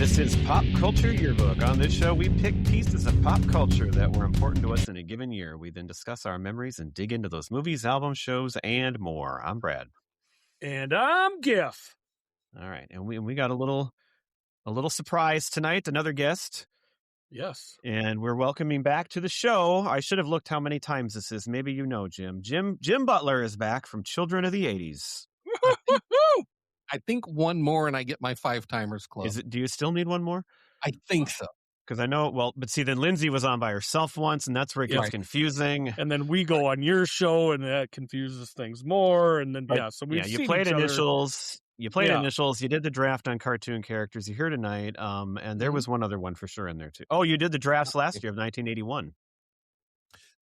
This is Pop Culture Yearbook. On this show, we pick pieces of pop culture that were important to us in a given year. We then discuss our memories and dig into those movies, albums, shows, and more. I'm Brad. And I'm Giff. All right. And we got a little surprise tonight, another guest. Yes. And we're welcoming back to the show. I should have looked how many times this is. Maybe you know Jim. Jim Butler is back from Children of the 80s. I think one more and I get my 5-timers club. Do you still need one more? I think so. Because I know, but see, then Lindsay was on by herself once, and that's where it gets confusing. And then we go on your show, and that confuses things more. And then, so we've seen you played each Initials. Other. You played Initials. You did the draft on cartoon characters. You're here tonight. And there was one other one for sure in there, too. Oh, you did the drafts last year of 1981.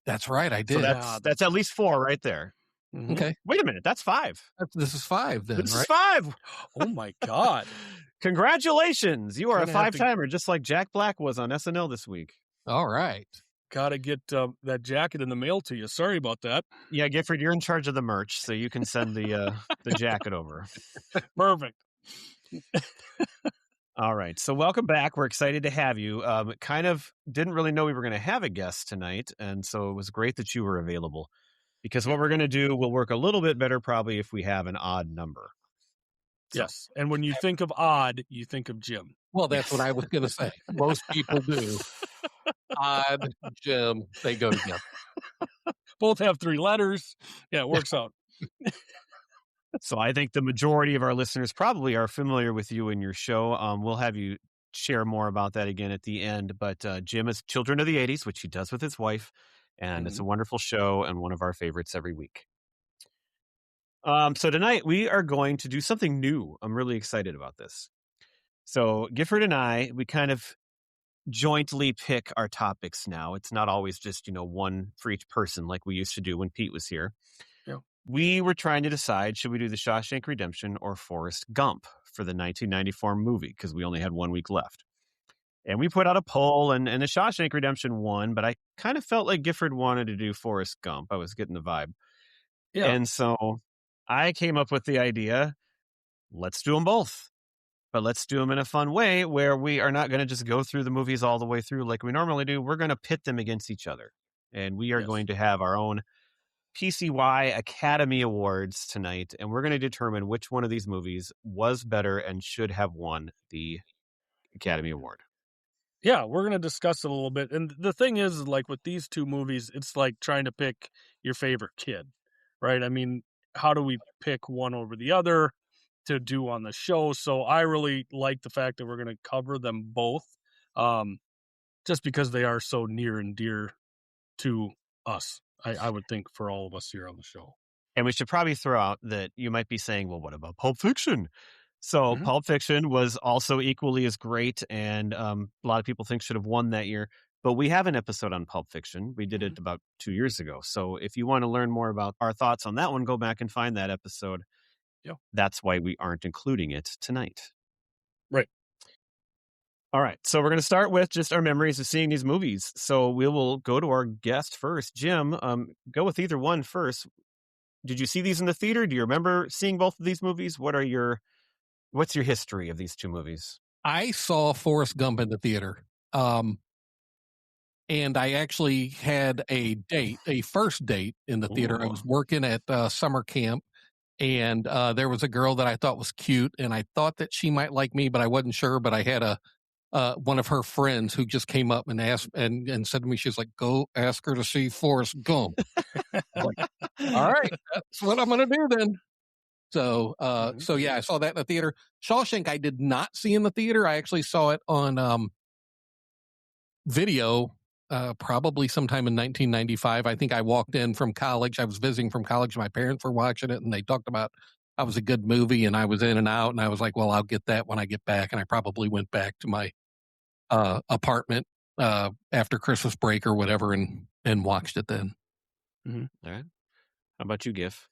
That's right, I did. So that's at least 4 right there. Mm-hmm. Okay. Wait a minute. That's 5. This is 5 then, This right? is 5. Oh, my God. Congratulations. You are a 5-timer, just like Jack Black was on SNL this week. All right. Got to get that jacket in the mail to you. Sorry about that. Yeah, Gifford, you're in charge of the merch, so you can send the jacket over. Perfect. All right. So welcome back. We're excited to have you. Kind of didn't really know we were going to have a guest tonight, and so it was great that you were available. Because what we're going to do will work a little bit better probably if we have an odd number. So. Yes. And when you think of odd, you think of Jim. Well, that's what I was going to say. Most people do. Odd, Jim, they go together. Both have 3 letters. Yeah, it works out. So I think the majority of our listeners probably are familiar with you and your show. We'll have you share more about that again at the end. But Jim is Children of the 80s, which he does with his wife. And it's a wonderful show and one of our favorites every week. So tonight we are going to do something new. I'm really excited about this. So Gifford and I, we kind of jointly pick our topics now. It's not always just, one for each person like we used to do when Pete was here. Yeah. We were trying to decide, should we do the Shawshank Redemption or Forrest Gump for the 1994 movie? Because we only had 1 week left. And we put out a poll, and the Shawshank Redemption won, but I kind of felt like Gifford wanted to do Forrest Gump. I was getting the vibe. Yeah. And so I came up with the idea, let's do them both. But let's do them in a fun way where we are not going to just go through the movies all the way through like we normally do. We're going to pit them against each other. And we are going to have our own PCY Academy Awards tonight. And we're going to determine which one of these movies was better and should have won the Academy Award. Yeah, we're going to discuss it a little bit. And the thing is, like with these 2 movies, it's like trying to pick your favorite kid, right? I mean, how do we pick one over the other to do on the show? So I really like the fact that we're going to cover them both, just because they are so near and dear to us, I would think, for all of us here on the show. And we should probably throw out that you might be saying, well, what about Pulp Fiction? So Pulp Fiction was also equally as great, and a lot of people think should have won that year. But we have an episode on Pulp Fiction. We did it about 2 years ago. So if you want to learn more about our thoughts on that one, go back and find that episode. Yeah. That's why we aren't including it tonight. Right. All right. So we're going to start with just our memories of seeing these movies. So we will go to our guest first. Jim, go with either one first. Did you see these in the theater? Do you remember seeing both of these movies? What's your history of these 2 movies? I saw Forrest Gump in the theater. And I actually had a first date in the theater. Ooh. I was working at summer camp, and there was a girl that I thought was cute, and I thought that she might like me, but I wasn't sure. But I had one of her friends who just came up and asked and said to me, she's like, go ask her to see Forrest Gump. I was like, all right, that's what I'm going to do then. So yeah, I saw that in the theater. Shawshank I did not see in the theater. I actually saw it on video, probably sometime in 1995. I think I walked in from college. I was visiting from college. My parents were watching it, and they talked about how it was a good movie, and I was in and out, and I was like, well, I'll get that when I get back. And I probably went back to my apartment after Christmas break or whatever and watched it then. Mm-hmm. All right. How about you, Giff?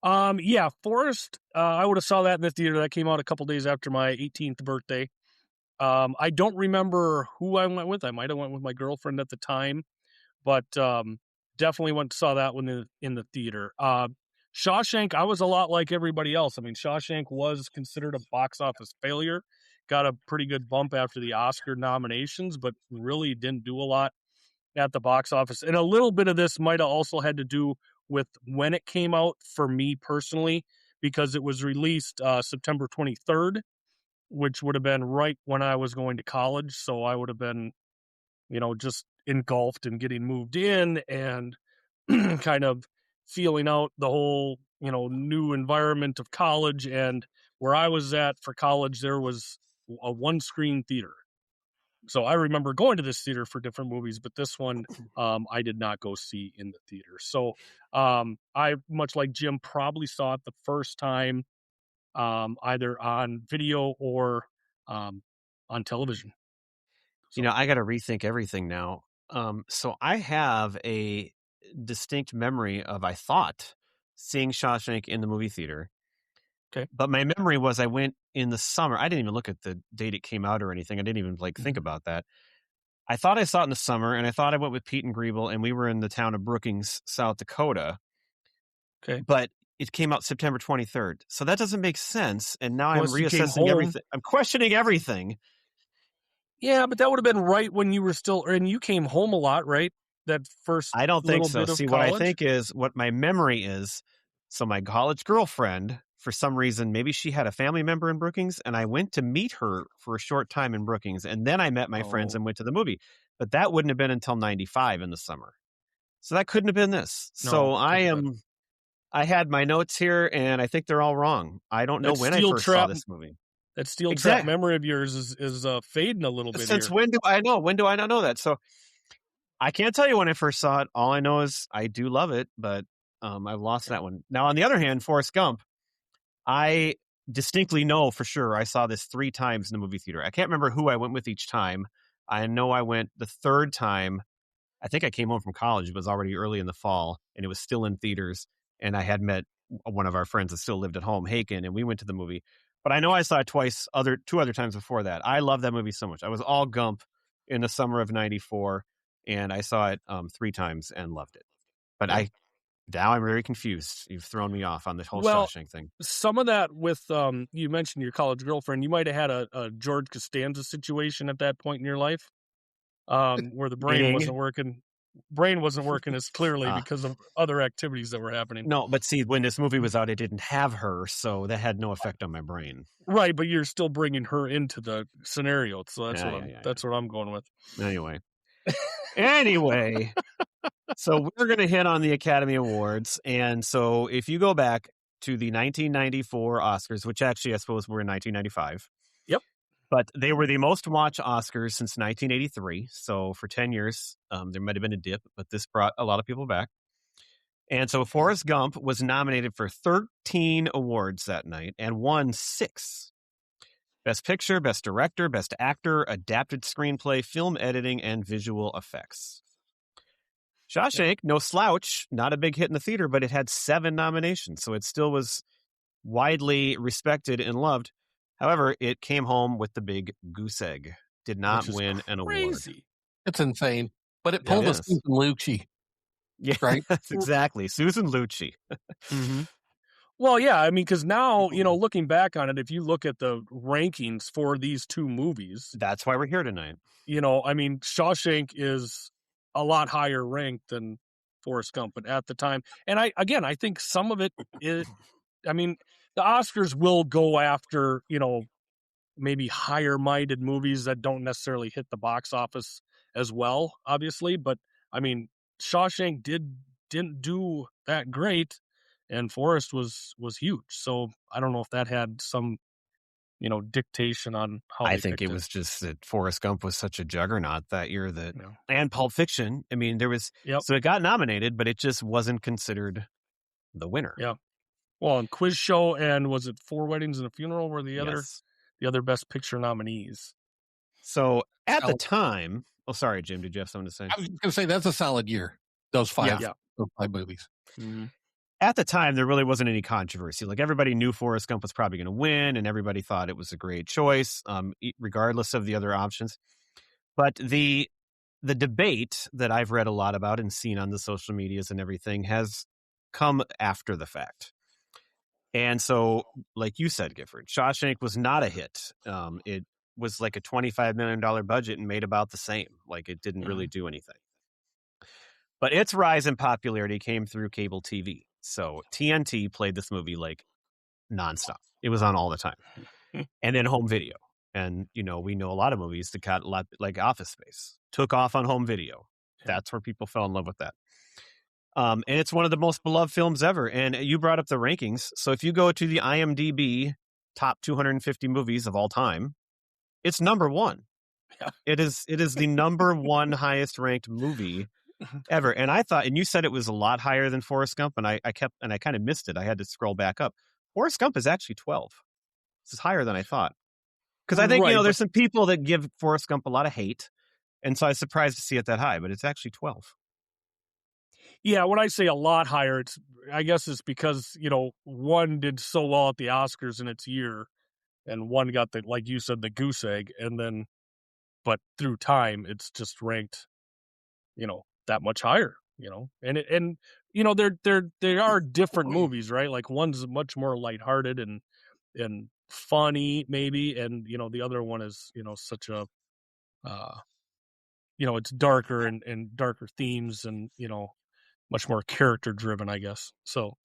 Yeah, Forrest, I would have saw that in the theater. That came out a couple days after my 18th birthday. I don't remember who I went with. I might have went with my girlfriend at the time, but definitely saw that one in the theater. Shawshank, I was a lot like everybody else. I mean, Shawshank was considered a box office failure. got a pretty good bump after the Oscar nominations, but really didn't do a lot at the box office. And a little bit of this might have also had to do with when it came out for me personally, because it was released September 23rd, which would have been right when I was going to college. So I would have been, just engulfed and getting moved in and kind of feeling out the whole, new environment of college. And where I was at for college, there was a one-screen theater. So I remember going to this theater for different movies, but this one I did not go see in the theater. So I, much like Jim, probably saw it the first time either on video or on television. So. I got to rethink everything now. So I have a distinct memory of, I thought, seeing Shawshank in the movie theater. Okay. But my memory was I went in the summer. I didn't even look at the date it came out or anything. I didn't even think about that. I thought I saw it in the summer, and I thought I went with Pete and Griebel, and we were in the town of Brookings, South Dakota. Okay. But it came out September 23rd. So that doesn't make sense. And now I'm reassessing everything. I'm questioning everything. Yeah, but that would have been right when you were still, and you came home a lot, right? That first I don't think so. bit of See, college? what I think is, what my memory is, so my college girlfriend, for some reason, maybe she had a family member in Brookings, and I went to meet her for a short time in Brookings, and then I met my friends and went to the movie. But that wouldn't have been until 95 in the summer. So that couldn't have been this. So I had my notes here, and I think they're all wrong. I don't know when I first saw this movie. That steel trap memory of yours is fading a little bit. Since when do I know? When do I not know that? So I can't tell you when I first saw it. All I know is I do love it, but I've lost that one. Now, on the other hand, Forrest Gump, I distinctly know for sure I saw this 3 times in the movie theater. I can't remember who I went with each time. I know I went the third time. I think I came home from college. It was already early in the fall, and it was still in theaters. And I had met one of our friends that still lived at home, Haken, and we went to the movie. But I know I saw it 2 other times before that. I love that movie so much. I was all Gump in the summer of 94, and I saw it 3 times and loved it. But now I'm very confused. You've thrown me off on the whole Shawshank thing. Some of that with, you mentioned your college girlfriend, you might have had a George Costanza situation at that point in your life, where the brain wasn't working. Brain wasn't working as clearly because of other activities that were happening. No, but see, when this movie was out, it didn't have her, so that had no effect on my brain. Right, but you're still bringing her into the scenario, so that's what I'm going with. Anyway, so we're going to hit on the Academy Awards, and so if you go back to the 1994 Oscars, which actually I suppose were in 1995. Yep. But they were the most watched Oscars since 1983. So for 10 years, there might have been a dip, but this brought a lot of people back. And so Forrest Gump was nominated for 13 awards that night and won 6. Best Picture, Best Director, Best Actor, Adapted Screenplay, Film Editing, and Visual Effects. Shawshank, no slouch, not a big hit in the theater, but it had 7 nominations. So it still was widely respected and loved. However, it came home with the big goose egg. Did not win an award. It's insane. But it pulled a Susan Lucci. Yeah, right? Exactly. Susan Lucci. Mm-hmm. Well, yeah, I mean, because now, looking back on it, if you look at the rankings for these 2 movies. That's why we're here tonight. I mean, Shawshank is a lot higher ranked than Forrest Gump, but at the time. And I think some of it is, I mean, the Oscars will go after, maybe higher-minded movies that don't necessarily hit the box office as well, obviously. But, I mean, Shawshank didn't do that great, and Forrest was huge. So I don't know if that had some, dictation on how I think it was just that Forrest Gump was such a juggernaut that year and Pulp Fiction. I mean, there was, so it got nominated, but it just wasn't considered the winner. Yeah. Well, and Quiz Show and was it 4 Weddings and a Funeral were the other Best Picture nominees. So at the time, sorry, Jim, did you have something to say? I was going to say that's a solid year. Those 5 movies. Mm-hmm. At the time, there really wasn't any controversy. Like everybody knew Forrest Gump was probably going to win, and everybody thought it was a great choice, regardless of the other options. But the debate that I've read a lot about and seen on the social medias and everything has come after the fact. And so, like you said, Gifford, Shawshank was not a hit. It was like a $25 million budget and made about the same. Like it didn't really do anything. But its rise in popularity came through cable TV. So TNT played this movie like nonstop. It was on all the time. And then home video. And, we know a lot of movies that got a lot like Office Space took off on home video. That's where people fell in love with that. And it's one of the most beloved films ever. And you brought up the rankings. So if you go to the IMDb top 250 movies of all time, it's number one. Yeah. It is the number one highest ranked movie ever. And I thought, and you said it was a lot higher than Forrest Gump, and I kind of missed it. I had to scroll back up. Forrest Gump is actually 12. This is higher than I thought. Because I think, there's some people that give Forrest Gump a lot of hate. And so I was surprised to see it that high, but it's actually 12. Yeah, when I say a lot higher, I guess it's because, one did so well at the Oscars in its year, and one got like you said, the goose egg, and then, but through time, it's just ranked, that much higher, and there are different movies, right? Like one's much more lighthearted and funny maybe, and the other one is such a it's darker and darker themes, and much more character driven, I guess. So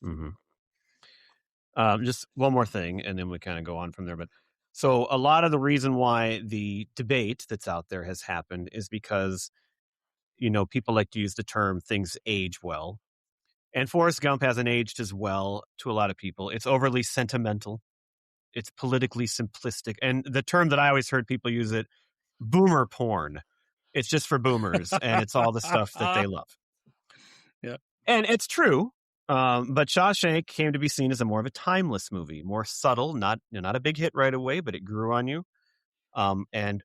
just one more thing, and then we kind of go on from there. But so a lot of the reason why the debate that's out there has happened is because people like to use the term things age well, and Forrest Gump hasn't aged as well to a lot of people. It's overly sentimental. It's politically simplistic. And the term that I always heard people use it, boomer porn. It's just for boomers, and it's all the stuff that they love. Yeah. And it's true. But Shawshank came to be seen as more of a timeless movie, more subtle, not a big hit right away, but it grew on you, and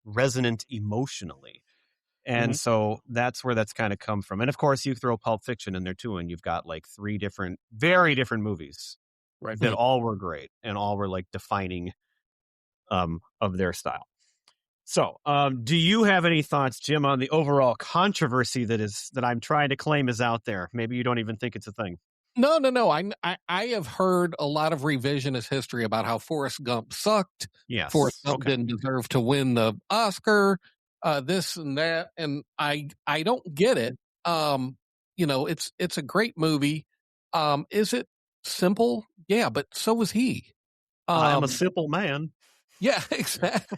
resonant emotionally. And so that's where that's kind of come from. And of course, you throw Pulp Fiction in there too, and you've got like 3 very different movies, right, that all were great and all were like defining of their style. So, do you have any thoughts, Jim, on the overall controversy that I'm trying to claim is out there? Maybe you don't even think it's a thing. No. I have heard a lot of revisionist history about how Forrest Gump sucked. Yes. Forrest Gump didn't deserve to win the Oscar, this and that. And I don't get it. It's a great movie. Is it simple? Yeah, but so was he. I'm a simple man. Yeah, exactly.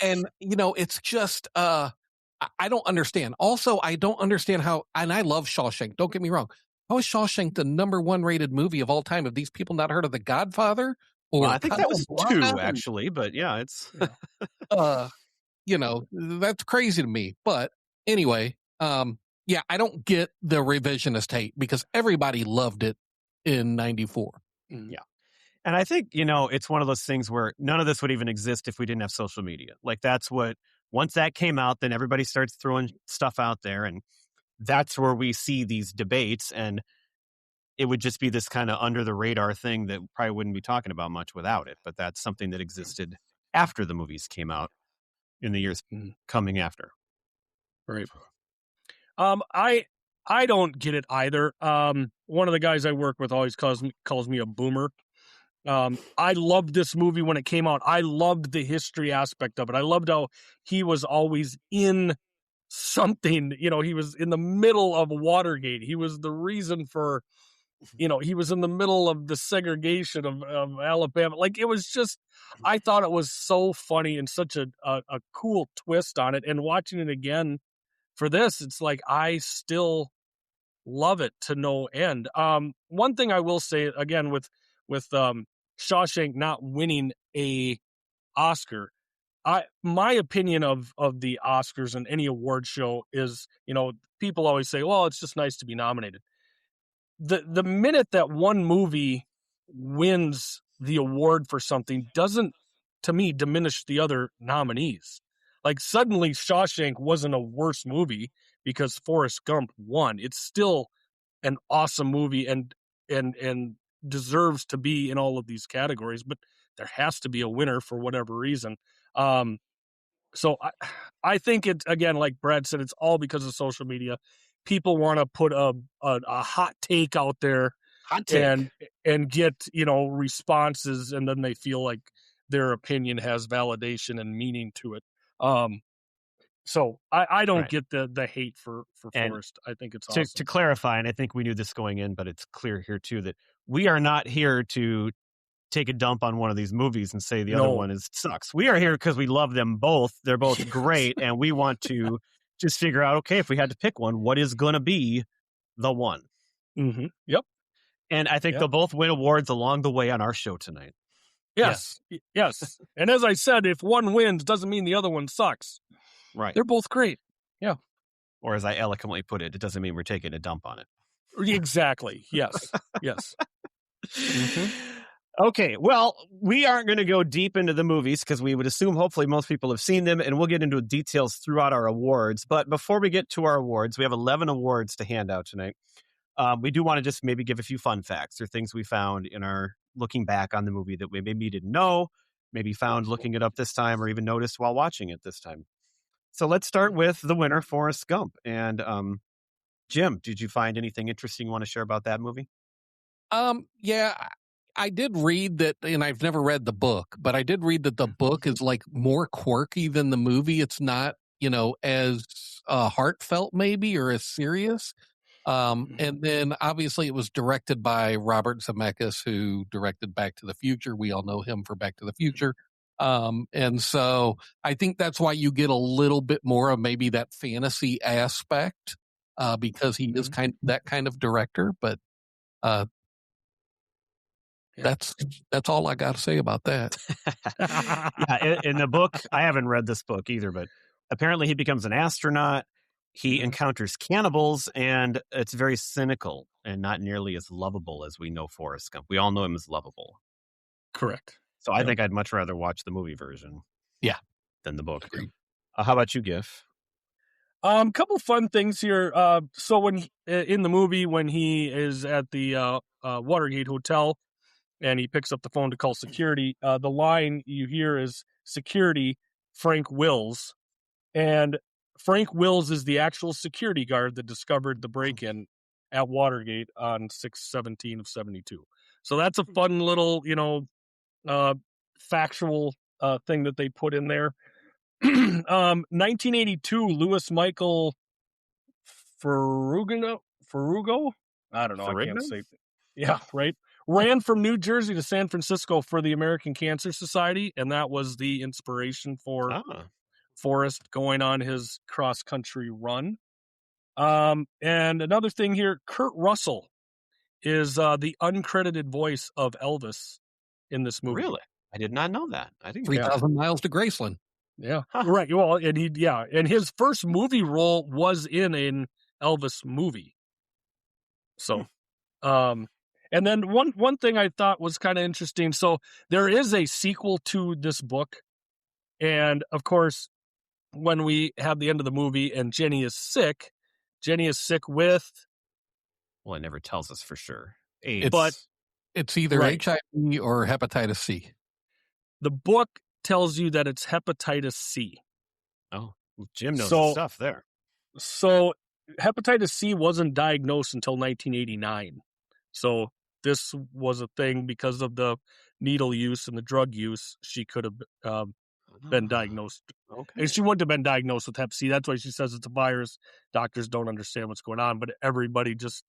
And it's just I don't understand. Also, I don't understand how, and I love Shawshank, don't get me wrong. How is Shawshank the number 1 rated movie of all time? Have these people not heard of The Godfather? Or I think that was 2 actually, but yeah, it's that's crazy to me. But anyway, I don't get the revisionist hate because everybody loved it in 94. Yeah. And I think, it's one of those things where none of this would even exist if we didn't have social media. Like once that came out, then everybody starts throwing stuff out there, and that's where we see these debates, and it would just be this kind of under the radar thing that probably wouldn't be talking about much without it. But that's something that existed after the movies came out in the years coming after. Right. I don't get it either. One of the guys I work with always calls me a boomer. I loved this movie when it came out. I loved the history aspect of it. I loved how he was always in something. He was in the middle of Watergate. He was the reason for, he was in the middle of the segregation of Alabama. Like, it was just, I thought it was so funny and such a cool twist on it. And watching it again for this, it's like, I still love it to no end. One thing I will say again with Shawshank not winning a Oscar, my opinion of the Oscars and any award show is, people always say, well, it's just nice to be nominated. The minute that one movie wins the award for something doesn't, to me, diminish the other nominees. Like, suddenly Shawshank wasn't a worse movie because Forrest Gump won. It's still an awesome movie and deserves to be in all of these categories, but there has to be a winner for whatever reason. So I think it's, again, like Brad said, it's all because of social media. People want to put a hot take out there and get, responses, and then they feel like their opinion has validation and meaning to it. So I don't Right. get the hate for And Forrest. I think it's to awesome. clarify, and I think we knew this going in, but it's clear here too that we are not here to take a dump on one of these movies and say the other No. one sucks. We are here because we love them both. They're both Yes. great, and we want to just figure out, okay, if we had to pick one, what is going to be the one? Mm-hmm. Yep. And I think Yep. they'll both win awards along the way on our show tonight. Yes. Yes. And as I said, if one wins, doesn't mean the other one sucks. Right. They're both great. Yeah. Or as I eloquently put it doesn't mean we're taking a dump on it. Exactly. Yes. Yes. Mm-hmm. Okay, well, we aren't going to go deep into the movies because we would assume hopefully most people have seen them, and we'll get into details throughout our awards. But before we get to our awards, we have 11 awards to hand out tonight. We do want to just maybe give a few fun facts or things we found in our looking back on the movie that we maybe didn't know, maybe found looking it up this time, or even noticed while watching it this time. So let's start with the winner, Forrest Gump. And Jim, did you find anything interesting you want to share about that movie? Yeah, I did read that, and I've never read the book, but I did read that the book is like more quirky than the movie. It's not, as heartfelt maybe or as serious. And then obviously it was directed by Robert Zemeckis, who directed Back to the Future. We all know him for Back to the Future. And so I think that's why you get a little bit more of maybe that fantasy aspect, because he is that kind of director. But that's all I got to say about that. Yeah, in the book, I haven't read this book either, but apparently he becomes an astronaut. He encounters cannibals, and it's very cynical and not nearly as lovable as we know Forrest Gump. We all know him as lovable. Correct. So I think I'd much rather watch the movie version. Yeah. Than the book. Agreed. How about you, Giff? Couple fun things here. So when in the movie, when he is at the Watergate Hotel and he picks up the phone to call security, the line you hear is "Security, Frank Wills," and Frank Wills is the actual security guard that discovered the break-in at Watergate on 6/17 of 72. So that's a fun little, factual thing that they put in there. 1982, Louis Michael Ferrugo? I don't know. I can't say. Yeah, right. Ran from New Jersey to San Francisco for the American Cancer Society, and that was the inspiration for Forrest going on his cross-country run. And another thing here, Kurt Russell is the uncredited voice of Elvis in this movie. Really? I did not know that. I think 3,000 miles to Graceland. Yeah, right. Well, and his first movie role was in an Elvis movie. So, and then one thing I thought was kind of interesting. So there is a sequel to this book, and of course, when we have the end of the movie and Jenny is sick with. Well, it never tells us for sure. It's either HIV or hepatitis C. The book tells you that it's hepatitis C. Oh, Jim knows the stuff there. So hepatitis C wasn't diagnosed until 1989. So this was a thing because of the needle use and the drug use. She could have been diagnosed. Okay. And she wouldn't have been diagnosed with hep C. That's why she says it's a virus. Doctors don't understand what's going on, but everybody just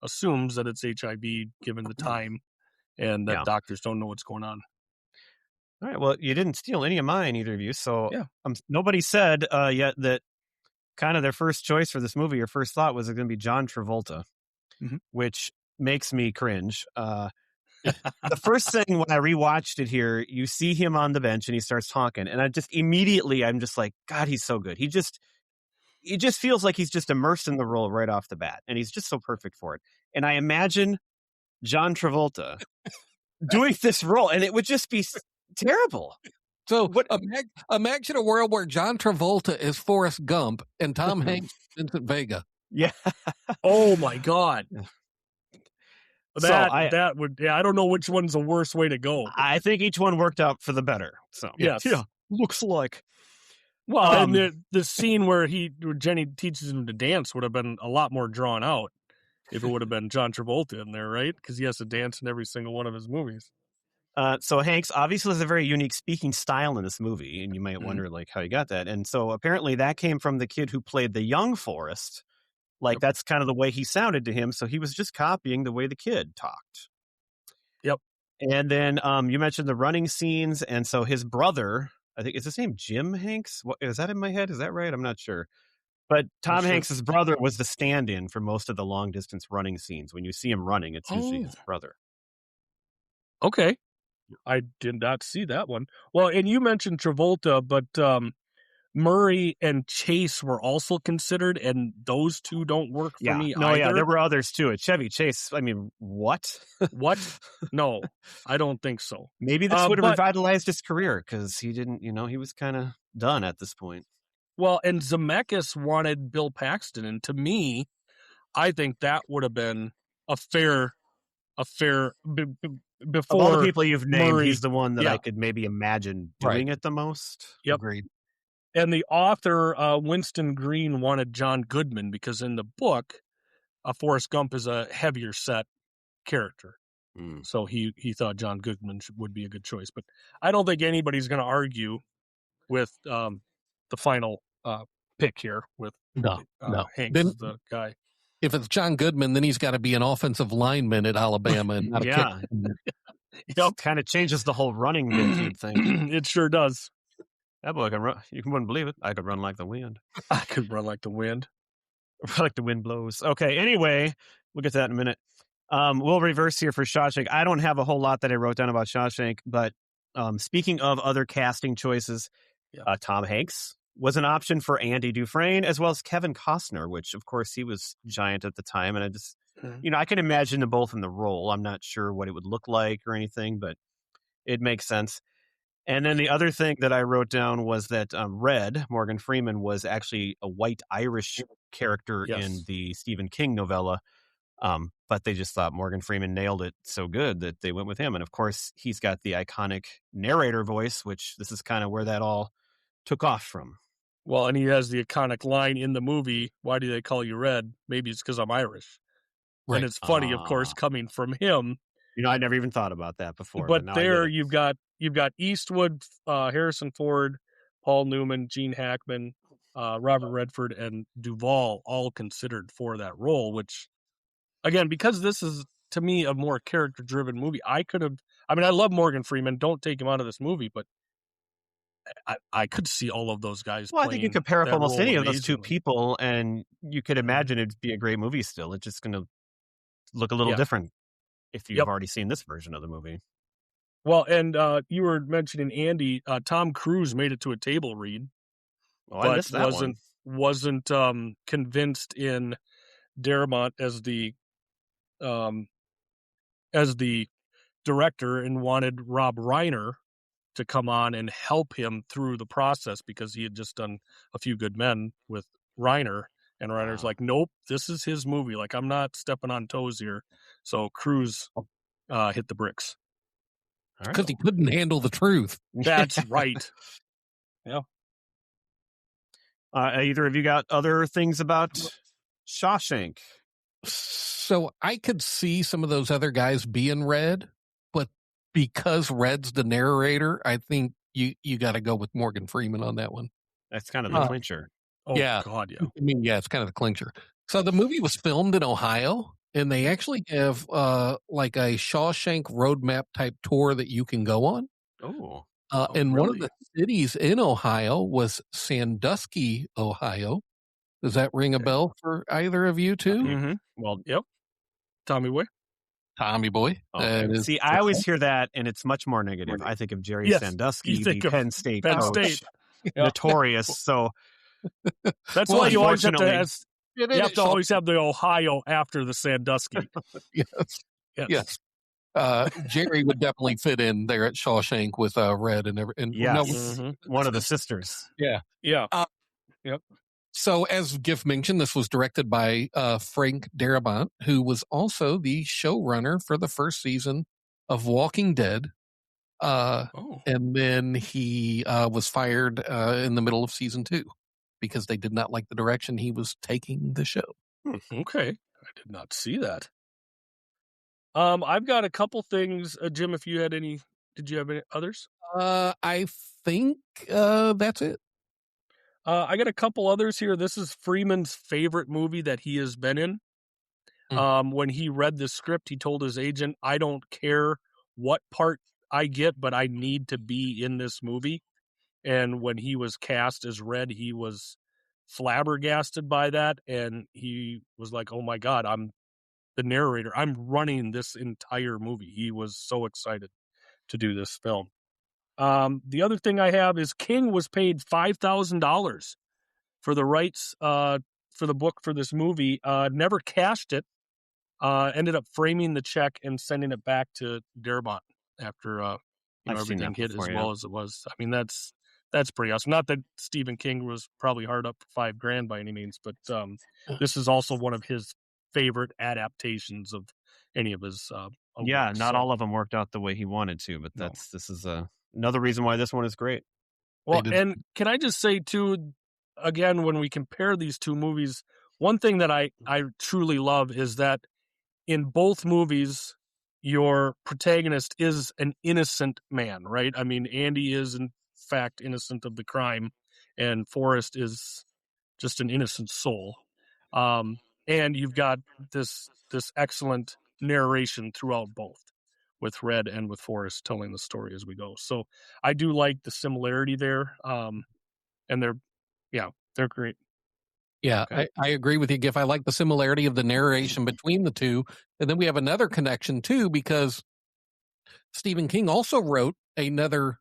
assumes that it's HIV given the time and that doctors don't know what's going on. All right. Well, you didn't steal any of mine, either of you. So nobody said yet that kind of their first choice for this movie or first thought was going to be John Travolta, which makes me cringe. The first thing when I rewatched it here, you see him on the bench and he starts talking. And I'm just like, God, he's so good. It just feels like he's just immersed in the role right off the bat. And he's just so perfect for it. And I imagine John doing this role and it would just be terrible. So imagine a world where John Travolta is Forrest Gump and Tom Hanks is Vincent Vega. Yeah. Oh my God. I don't know which one's the worst way to go. I think each one worked out for the better. So yes. Yeah. Looks like. Well, and the scene where Jenny teaches him to dance would have been a lot more drawn out if it would have been John Travolta in there, right? Because he has to dance in every single one of his movies. So Hanks obviously has a very unique speaking style in this movie, and you might wonder like how he got that. And so apparently that came from the kid who played the young Forrest. Like Yep. that's kind of the way he sounded to him. So he was just copying the way the kid talked. Yep. And then you mentioned the running scenes, and so his brother, I think, is his name Jim Hanks? What is that in my head? Is that right? I'm not sure. But Tom sure. Hanks's brother was the stand-in for most of the long-distance running scenes. When you see him running, it's usually his brother. Okay. I did not see that one. Well, and you mentioned Travolta, but Murray and Chase were also considered, and those two don't work for me No, either. there were others too. Chevy Chase, I mean, what? What? No, I don't think so. Maybe this would have revitalized his career because he didn't, he was kind of done at this point. Well, and Zemeckis wanted Bill Paxton, and to me, I think that would have been a fair before of all the people you've named, Murray, he's the one that I could maybe imagine doing it the most. Yep. Agreed. And the author, Winston Green, wanted John Goodman because in the book, Forrest Gump is a heavier set character. So he thought John Goodman would be a good choice. But I don't think anybody's going to argue with the final pick here with no. Hanks is the guy. If it's John Goodman, then he's got to be an offensive lineman at Alabama and not a kicker. It kind of changes the whole running bit, you'd think. It sure does. That boy can run. You wouldn't believe it. I could run like the wind. I could run like the wind. Like the wind blows. Okay, anyway, we'll get to that in a minute. We'll reverse here for Shawshank. I don't have a whole lot that I wrote down about Shawshank, but speaking of other casting choices, Tom Hanks was an option for Andy Dufresne, as well as Kevin Costner, which, of course, he was giant at the time. And I just, I can imagine them both in the role. I'm not sure what it would look like or anything, but it makes sense. And then the other thing that I wrote down was that Red, Morgan Freeman, was actually a white Irish character in the Stephen King novella. But they just thought Morgan Freeman nailed it so good that they went with him. And of course, he's got the iconic narrator voice, which this is kind of where that all took off from. Well, and he has the iconic line in the movie, "Why do they call you Red? Maybe it's because I'm Irish." Right. And it's funny, of course, coming from him. I never even thought about that before. But there you've got Eastwood, Harrison Ford, Paul Newman, Gene Hackman, Robert Redford, and Duvall all considered for that role, which, again, because this is, to me, a more character-driven movie, I love Morgan Freeman. Don't take him out of this movie, but I could see all of those guys. Well, I think you could pair up almost any of those two people, and you could imagine it'd be a great movie still. It's just going to look a little different if you've already seen this version of the movie. Well, and you were mentioning Andy. Tom Cruise made it to a table read, I missed that wasn't convinced in Darabont as the director, and wanted Rob Reiner to come on and help him through the process because he had just done A Few Good Men with Reiner, and Reiner's like, nope, this is his movie. Like, I'm not stepping on toes here. So Cruise hit the bricks. Because he couldn't handle the truth. That's right. Yeah. Either of you got other things about Shawshank? So I could see some of those other guys being Red, but because Red's the narrator, I think you got to go with Morgan Freeman on that one. That's kind of the clincher. Oh, yeah. God, yeah. I mean, yeah, it's kind of the clincher. So the movie was filmed in Ohio, and they actually have like a Shawshank roadmap type tour that you can go on. Oh. And really? one of the cities in Ohio was Sandusky, Ohio. Does that ring a bell for either of you two? Mm-hmm. Well, yep. Tommy Boy. Okay. See, I always hear that, and it's much more negative. I think of Jerry Sandusky, the Penn State coach, notorious. So that's why you always have to always have the Ohio after the Sandusky. Yes. Jerry would definitely fit in there at Shawshank with Red and one of the sisters. Yeah. Yep. So, as Giff mentioned, this was directed by Frank Darabont, who was also the showrunner for the first season of Walking Dead. And then he was fired in the middle of season 2 because they did not like the direction he was taking the show. Okay. I did not see that. I've got a couple things, Jim, if you had any Did you have any others? I think that's it. I got a couple others here. This is Freeman's favorite movie that he has been in. When he read the script, he told his agent, "I don't care what part I get, but I need to be in this movie." And when he was cast as Red, he was flabbergasted by that, and he was like, "Oh my God, I'm the narrator. I'm running this entire movie." He was so excited to do this film. The other thing I have is King was paid $5,000 for the rights for the book for this movie. Never cashed it. Ended up framing the check and sending it back to Darabont after I've seen everything that hit before, as yeah. well as it was. I mean, that's pretty awesome. Not that Stephen King was probably hard up for $5,000 by any means, but this is also one of his favorite adaptations of any of his Yeah, works, not so. all of them worked out the way he wanted to, but No. this is another reason why this one is great. Well, did- and can I just say too, again, when we compare these two movies, one thing that I truly love is that in both movies, your protagonist is an innocent man, right? I mean, Andy is in fact innocent of the crime, and Forrest is just an innocent soul. And you've got this excellent narration throughout both, with Red and with Forrest telling the story as we go. So I do like the similarity there. And they're great. Yeah, Okay. I agree with you, Giff. I like the similarity of the narration between the two. And then we have another connection, too, because Stephen King also wrote another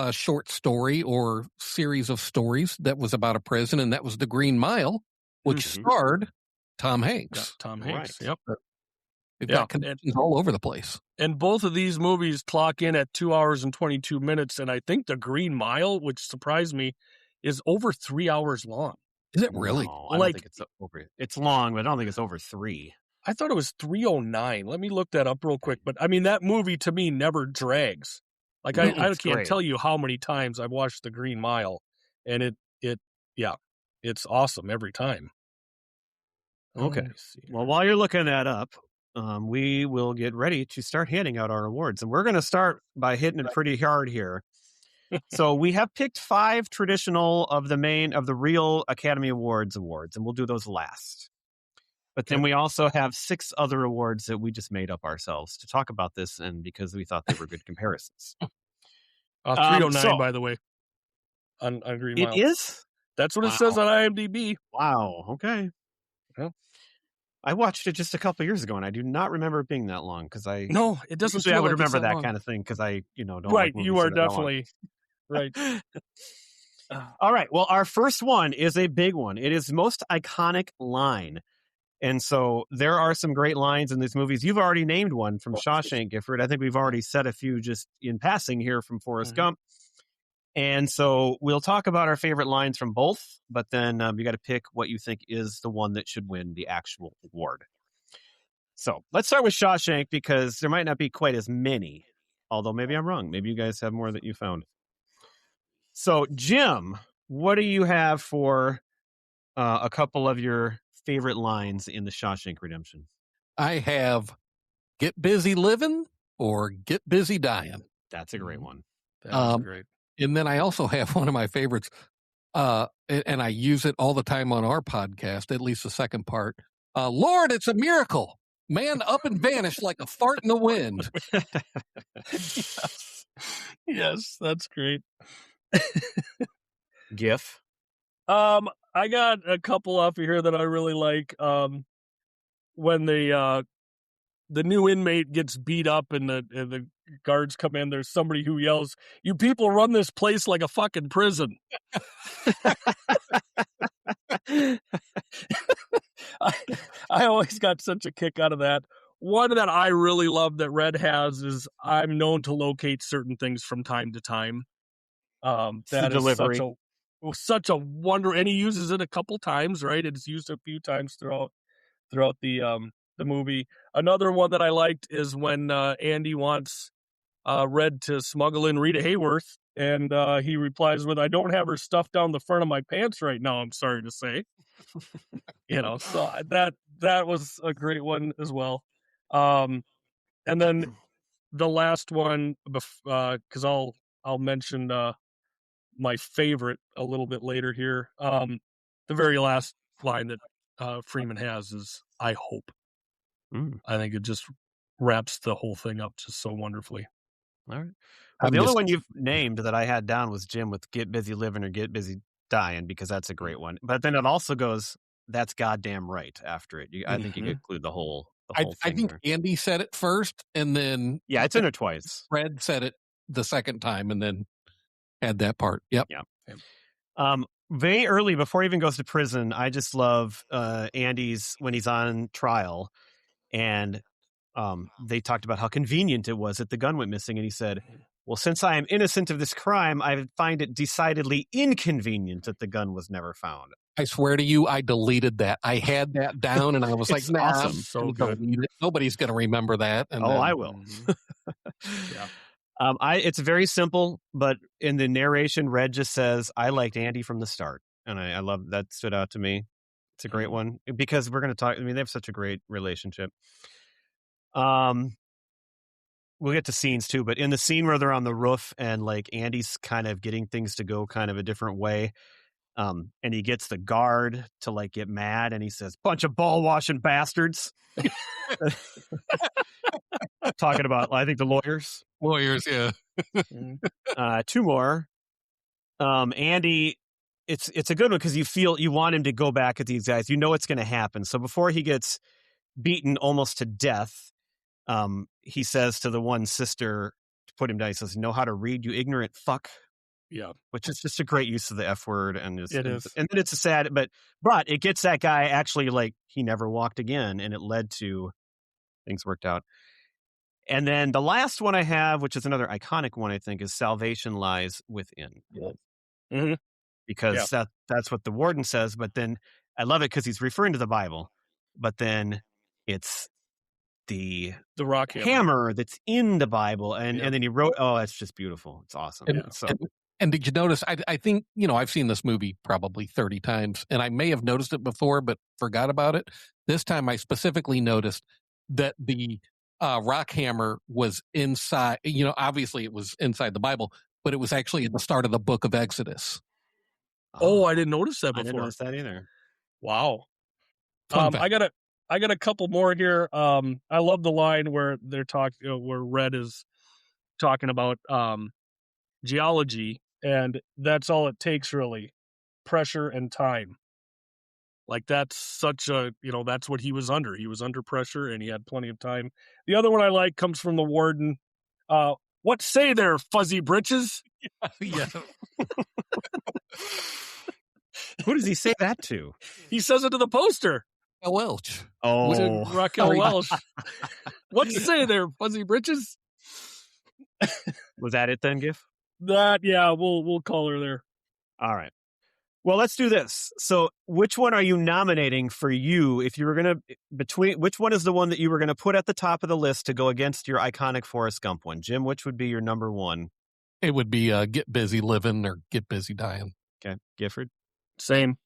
short story or series of stories that was about a prison, and that was The Green Mile, which starred Tom Hanks. Yeah, Tom Hanks. Right. Yep. We've got connections all over the place. And both of these movies clock in at 2 hours and 22 minutes. And I think The Green Mile, which surprised me, is over 3 hours long. Is it really? No, I don't think it's over. It's long, but I don't think it's over 3. I thought it was 309. Let me look that up real quick. But I mean, that movie to me never drags. Like I can't great. tell you how many times I've watched The Green Mile, and it's awesome every time. Okay. Well, while you're looking that up, we will get ready to start handing out our awards, and we're going to start by hitting it pretty hard here. So we have picked 5 traditional of the real Academy Awards, and we'll do those last. But then we also have 6 other awards that we just made up ourselves to talk about this, and because we thought they were good comparisons. 309, by the way, on Green Mile. It is? That's what it says on IMDb. Wow. Okay. Yeah. I watched it just a couple years ago, and I do not remember it being that long because No, it doesn't. Usually feel I would like it's remember that long. kind of thing because I don't right. like movies You are that long. definitely right. All right. Well, our first one is a big one. It is most iconic line. And so there are some great lines in these movies. You've already named one from Shawshank, Gifford. I think we've already said a few just in passing here from Forrest Gump. And so we'll talk about our favorite lines from both, but then you got to pick what you think is the one that should win the actual award. So let's start with Shawshank because there might not be quite as many, although maybe I'm wrong. Maybe you guys have more that you found. So, Jim, what do you have for a couple of your favorite lines in the Shawshank Redemption? I have "Get busy living" or "Get busy dying." That's a great one. That's great. And then I also have one of my favorites, and I use it all the time on our podcast, at least the second part. "Lord, it's a miracle. Man up and vanished like a fart in the wind." Yes, that's great. GIF. I got a couple off of here that I really like. When the new inmate gets beat up and the guards come in, there's somebody who yells, "You people run this place like a fucking prison." I always got such a kick out of that. One that I really love that Red has is, "I'm known to locate certain things from time to time." That is delivery. such a wonder, and he uses it a couple times, right? It's used a few times throughout the movie. Another one that I liked is when Andy wants Red to smuggle in Rita Hayworth, and he replies with, "I don't have her stuffed down the front of my pants right now, I'm sorry to say." So that was a great one as well. And then the last one, because I'll mention my favorite a little bit later here. The very last line that Freeman has is "I hope." Mm. I think it just wraps the whole thing up just so wonderfully. All right. Well, I the only missed one you've named that I had down was Jim with "Get Busy Living" or "Get Busy Dying" because that's a great one. But then it also goes, "That's goddamn right" after it. I think you could include the whole I thing think there. Andy said it first, and then Yeah, it's in there twice. Fred said it the second time, and then had that part. Yep. Yeah. Very early, before he even goes to prison, I just love Andy's when he's on trial, and they talked about how convenient it was that the gun went missing, and he said, "Well, since I am innocent of this crime, I find it decidedly inconvenient that the gun was never found." I swear to you, I deleted that. I had that down, and I was like, It's "Nah, awesome. I'm So gonna good. delete it. Nobody's going to remember that." And then, I will. Yeah. It's very simple, but in the narration, Red just says, "I liked Andy from the start," and I love that. Stood out to me. It's a great one because we're going to talk. I mean, they have such a great relationship. We'll get to scenes too, but in the scene where they're on the roof and like Andy's kind of getting things to go kind of a different way, and he gets the guard to like get mad, and he says, "Bunch of ball washing bastards." Talking about, I think, the lawyers. yeah. Two more. Andy, it's a good one because you want him to go back at these guys. You know it's going to happen. So before he gets beaten almost to death, he says to the one sister to put him down, he says, "Know how to read, you ignorant fuck." Yeah. Which is just a great use of the F word. And It is. And then it's a sad, but it gets that guy actually like he never walked again, and it led to things worked out. And then the last one I have, which is another iconic one, I think, is "Salvation lies within." Mhm. Because that's what the warden says. But then I love it because he's referring to the Bible, but then it's the rock hammer that's in the Bible. And then he wrote, it's just beautiful. It's awesome. And did you notice? I think, I've seen this movie probably 30 times, and I may have noticed it before, but forgot about it. This time I specifically noticed that the rock hammer was inside, obviously it was inside the Bible, but it was actually at the start of the book of Exodus. Oh, I didn't notice that before. I didn't notice that either. Wow. Fun fact. I got a couple more here. I love the line where they're talking, where Red is talking about geology, and that's all it takes, really, pressure and time. Like that's such a, that's what he was under. He was under pressure, and he had plenty of time. The other one I like comes from the warden. What say there, fuzzy britches? Yeah. Who does he say that to? He says it to the poster. Welch. Oh, Raquel Welch. What say there, fuzzy britches? Was that it then, Gif? We'll call her there. All right. Well, let's do this. So, which one are you nominating for you? If you were going to which one is the one that you were going to put at the top of the list to go against your iconic Forrest Gump one? Jim, which would be your number one? It would be Get Busy Living or Get Busy Dying. Okay, Gifford. Same.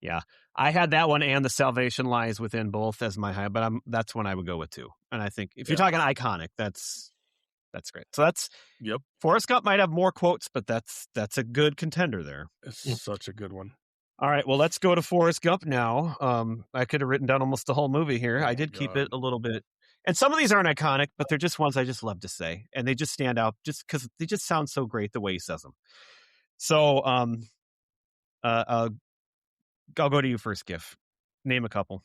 Yeah, I had that one and The Salvation Lies Within both as my high, but that's one I would go with too. And I think if you're talking iconic, that's great. So that's Forrest Gump might have more quotes, but that's a good contender there. It's such a good one. All right, well, let's go to Forrest Gump now. I could have written down almost the whole movie here. I did keep it a little bit. And some of these aren't iconic, but they're just ones I just love to say. And they just stand out just because they just sound so great the way he says them. So I'll go to you first, Gif. Name a couple.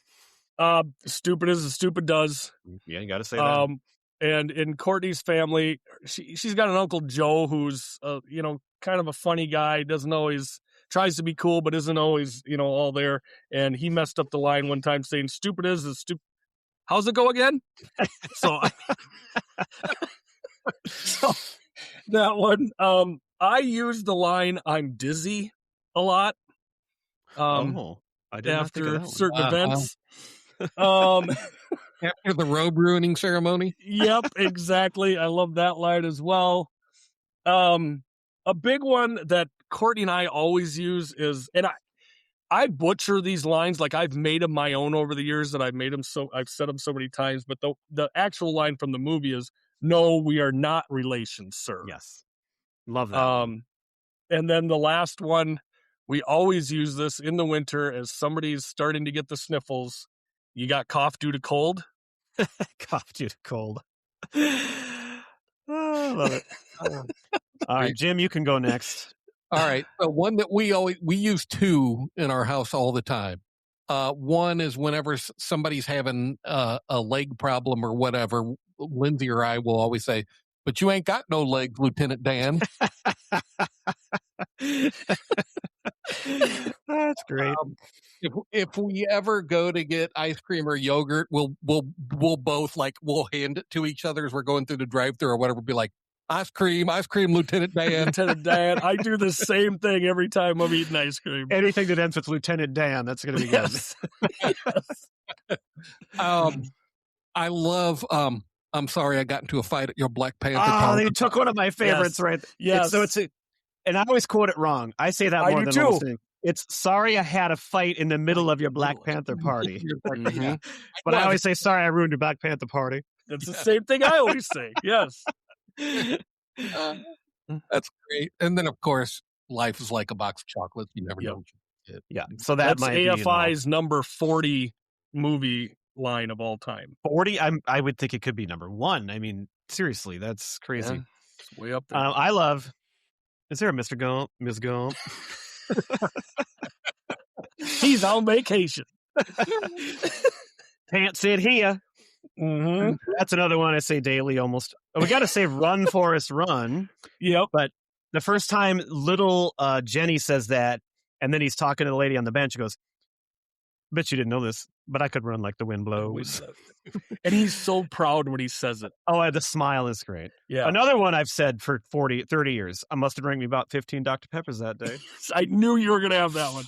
Stupid as stupid does. Yeah, you got to say that. And in Courtney's family, she's got an Uncle Joe who's, kind of a funny guy, doesn't always, tries to be cool, but isn't always, all there. And he messed up the line one time saying, "Stupid is stupid." How's it go again? So that one, I use the line, "I'm dizzy," a lot. I did not think of that one. After certain events. After the robe ruining ceremony. Yep, exactly. I love that line as well. A big one that Courtney and I always use is, and I butcher these lines, like I've made them my own over the years that I've said them so many times, but the actual line from the movie is, No, we are not relations, sir. Yes. Love that. One. And then the last one, we always use this in the winter as somebody's starting to get the sniffles. You got cough due to cold? Cough due to cold. I love it. All right, Jim, you can go next. All right. So one that we use two in our house all the time. One is whenever somebody's having a leg problem or whatever, Lindsay or I will always say, "But you ain't got no legs, Lieutenant Dan." That's great. If we ever go to get ice cream or yogurt, we'll both we'll hand it to each other as we're going through the drive-thru or whatever. Be like, ice cream, Lieutenant Dan. Lieutenant Dan. I do the same thing every time I'm eating ice cream. Anything that ends with Lieutenant Dan, that's going to be good. I love. I'm sorry, I got into a fight at your Black Panther. Oh, they took one of my favorites, right? Yes. And I always quote it wrong. I say that more than too. listening. It's sorry I had a fight in the middle of your Black Panther party. Mm-hmm. But I always say, sorry I ruined your Black Panther party. That's the same thing I always say. Yes. That's great. And then, of course, life is like a box of chocolates. You never know what you get. Yeah. So that's AFI's number 40 movie line of all time. 40? I would think it could be number 1. I mean, seriously, that's crazy. Yeah, it's way up there. I love... Is there a Mr. Gump? Ms. Gump? He's on vacation. Can't sit here. Mm-hmm. That's another one I say daily almost. We got to say run, Forrest, run. Yep. But the first time little Jenny says that, and then he's talking to the lady on the bench, he goes, bet you didn't know this, but I could run like the wind blows. And he's so proud when he says it. Oh, the smile is great. Yeah. Another one I've said for 30 years. I must have drank me about 15 Dr. Peppers that day. I knew you were going to have that one.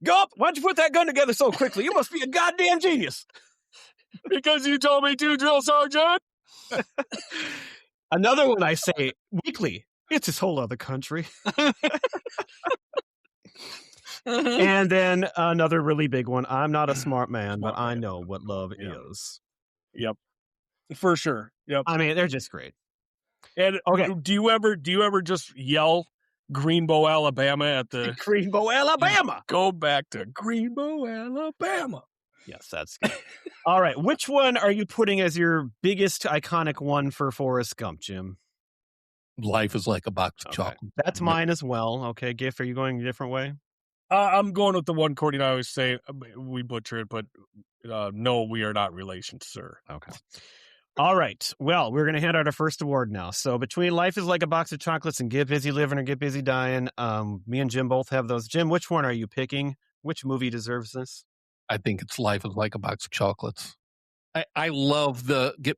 Gump, why'd you put that gun together so quickly? You must be a goddamn genius. Because you told me to, Drill Sergeant. Another one I say weekly. It's this whole other country. And then another really big one. I'm not a smart man, but I know what love is. Yep. For sure. Yep. I mean, they're just great. And okay, do you ever just yell Greenbow, Alabama at the Greenbow, Alabama? Go back to Greenbow, Alabama. Yes, that's good. All right. Which one are you putting as your biggest iconic one for Forrest Gump, Jim? Life is like a box of chocolate. That's mine as well. Okay, Giff, are you going a different way? I'm going with the one Courtney and I always say. We butcher it, but no, we are not relations, sir. Okay. All right. Well, we're going to hand out our first award now. So between Life is like a box of chocolates and Get Busy Living or Get Busy Dying, me and Jim both have those. Jim, which one are you picking? Which movie deserves this? I think it's Life is like a box of chocolates. I love the Get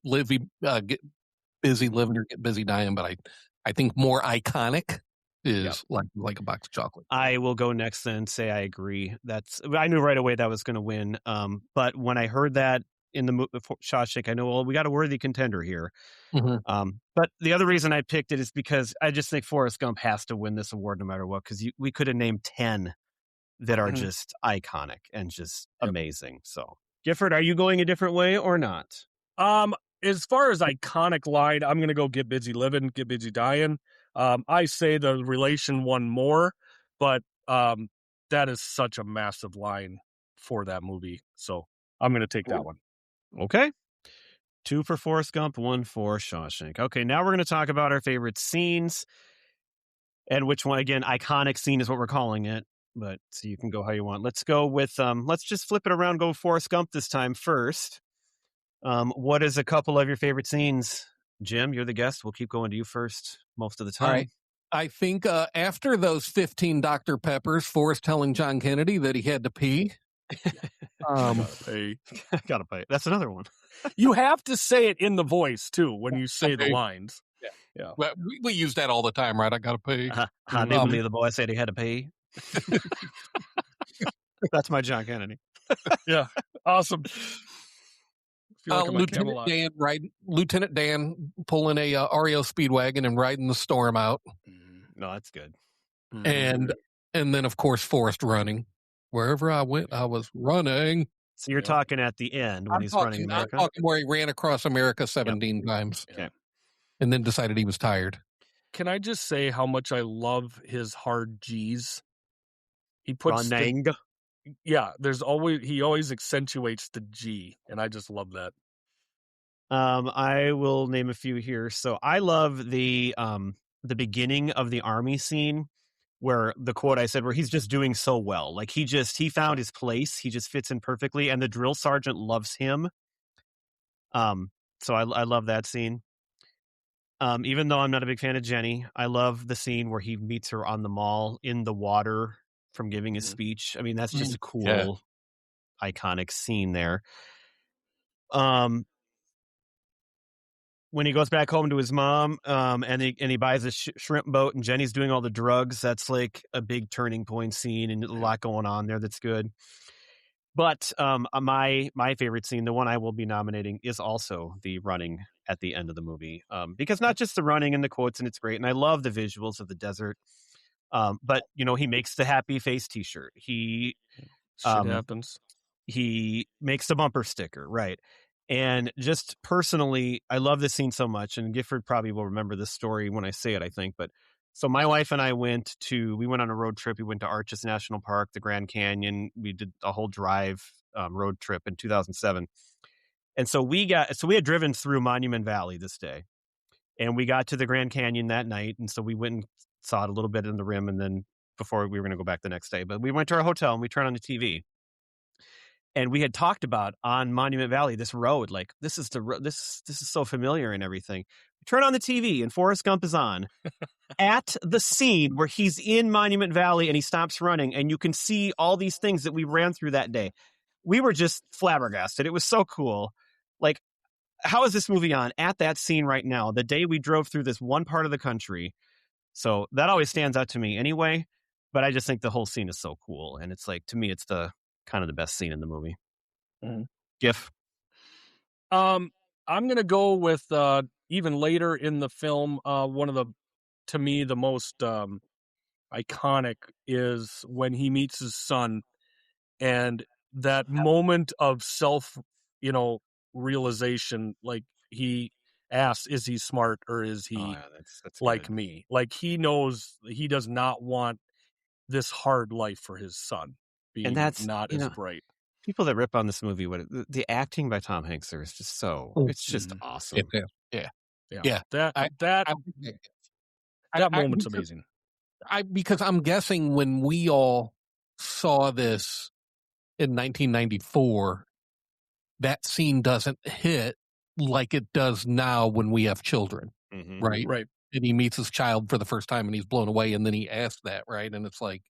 Busy Living or Get Busy Dying, but I think more iconic is like a box of chocolate. I will go next and say I agree. I knew right away that was going to win. But when I heard that in the movie Shawshank, I know, well, we got a worthy contender here. Mm-hmm. But the other reason I picked it is because I just think Forrest Gump has to win this award no matter what, because we could have named 10 that are just iconic and just amazing. So, Gifford, are you going a different way or not? As far as iconic line, I'm going to go Get Busy Living, Get Busy Dying. I say the relation won more, but that is such a massive line for that movie. So I'm going to take that one. Okay. 2 for Forrest Gump, 1 for Shawshank. Okay, now we're going to talk about our favorite scenes and which one, again, iconic scene is what we're calling it. But so you can go how you want. Let's go with, let's just flip it around, go Forrest Gump this time first. What is a couple of your favorite scenes? Jim, you're the guest. We'll keep going to you first most of the time. All right. I think after those 15 Dr. Peppers, Forrest telling John Kennedy that he had to pee. Gotta pay. That's another one. You have to say it in the voice, too, when you say the lines. Yeah. Well, we use that all the time, right? I got to pee. I didn't believe the boy said he had to pee. That's my John Kennedy. Yeah. Awesome. Lieutenant Dan pulling a REO Speedwagon and riding the storm out. No, that's good. And then of course Forrest running. Wherever I went, I was running. So you're talking at the end when he's running America? I'm talking where he ran across America 17 times. Okay. and then decided he was tired. Can I just say how much I love his hard G's? He puts Running. he always accentuates the G, and I just love that. I will name a few here. So I love the beginning of the army scene where the quote I said where he's just doing so well. Like he found his place. He just fits in perfectly, and the drill sergeant loves him. So I love that scene. Even though I'm not a big fan of Jenny, I love the scene where he meets her on the mall in the water from giving his speech. I mean, that's just a cool, iconic scene there. When he goes back home to his mom, and he buys a shrimp boat, and Jenny's doing all the drugs. That's like a big turning point scene, and a lot going on there. That's good. But my favorite scene, the one I will be nominating, is also the running at the end of the movie, because not just the running and the quotes, and it's great, and I love the visuals of the desert. But he makes the happy face T-shirt. He Shit happens. He makes the bumper sticker, right? And just personally, I love this scene so much, and Gifford probably will remember this story when I say it, I think. But so my wife and I went on a road trip. We went to Arches National Park, the Grand Canyon. We did a whole drive road trip in 2007. And so we had driven through Monument Valley this day, and we got to the Grand Canyon that night. And so we went and saw it a little bit in the rim, and then before we were going to go back the next day. But we went to our hotel and we turned on the TV. And we had talked about on Monument Valley, this road, like this is so familiar and everything. We turn on the TV and Forrest Gump is on at the scene where he's in Monument Valley and he stops running, and you can see all these things that we ran through that day. We were just flabbergasted. It was so cool. Like, how is this movie on at that scene right now, the day we drove through this one part of the country? So that always stands out to me anyway. But I just think the whole scene is so cool. And it's like, to me, it's the kind of the best scene in the movie. Gif. I'm gonna go with even later in the film. One of to me, the most iconic is when he meets his son, and that moment of self, realization. Like he asks, "Is he smart or is he that's like good. me?" Like he knows he does not want this hard life for his son, being And that's not as bright. People that rip on this movie, the acting by Tom Hanks there is just so it's just awesome. Yeah. That moment's amazing. Because I'm guessing when we all saw this in 1994, that scene doesn't hit like it does now when we have children, right? Right. And he meets his child for the first time and he's blown away, and then he asks that, right? And it's like,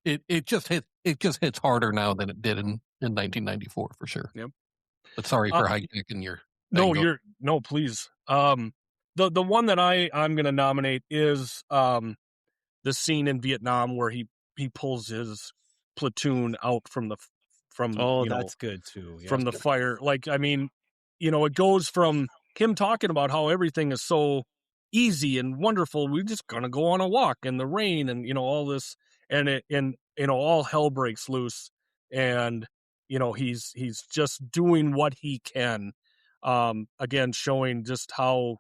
it just hits harder now than it did in 1994 for sure. Yep. But sorry for hijacking your. No, please. The one that I'm going to nominate is the scene in Vietnam where he pulls his platoon out from that's good too. From the fire. Like, I mean, it goes from him talking about how everything is so easy and wonderful. We're just gonna go on a walk in the rain and all this, and all hell breaks loose, and he's just doing what he can. Again, showing just how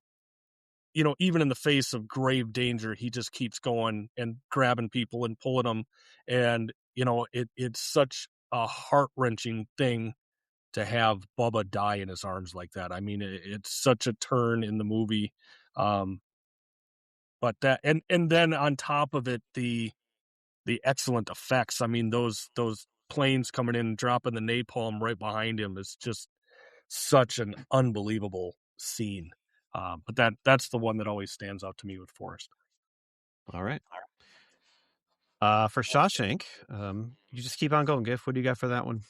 even in the face of grave danger, he just keeps going and grabbing people and pulling them, and it's such a heart-wrenching thing to have Bubba die in his arms like that. I mean, it's such a turn in the movie. But that, and then on top of it, the excellent effects. I mean, those planes coming in and dropping the napalm right behind him is just such an unbelievable scene. But that's the one that always stands out to me with Forrest. All right. For Shawshank, you just keep on going, Gif. What do you got for that one?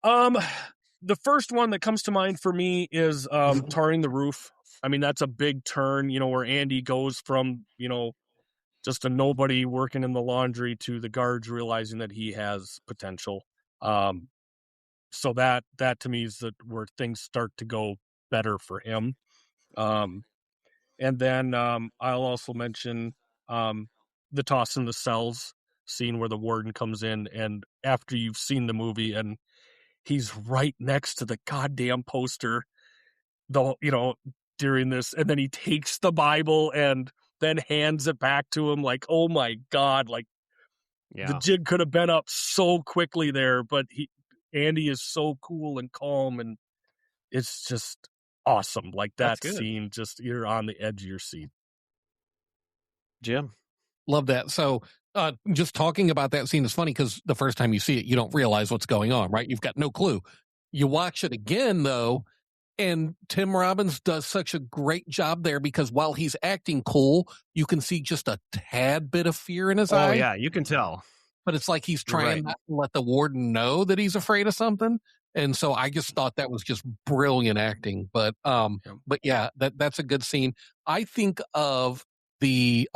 The first one that comes to mind for me is Tarring the Roof. I mean, that's a big turn, where Andy goes from, just a nobody working in the laundry to the guards realizing that he has potential. So that to me is where things start to go better for him. And then I'll also mention the toss in the cells scene where the warden comes in, and after you've seen the movie and he's right next to the goddamn poster during this, and then he takes the Bible and then hands it back to him. Like, oh my God, like the jig could have been up so quickly there, but Andy is so cool and calm, and it's just awesome. Like that scene, just you're on the edge of your seat. Jim. Love that. So just talking about that scene is funny because the first time you see it, you don't realize what's going on, right? You've got no clue. You watch it again, though, and Tim Robbins does such a great job there because while he's acting cool, you can see just a tad bit of fear in his eye. Oh, yeah, you can tell. But it's like he's trying not to let the warden know that he's afraid of something. And so I just thought that was just brilliant acting. But yeah, that's a good scene. I think of the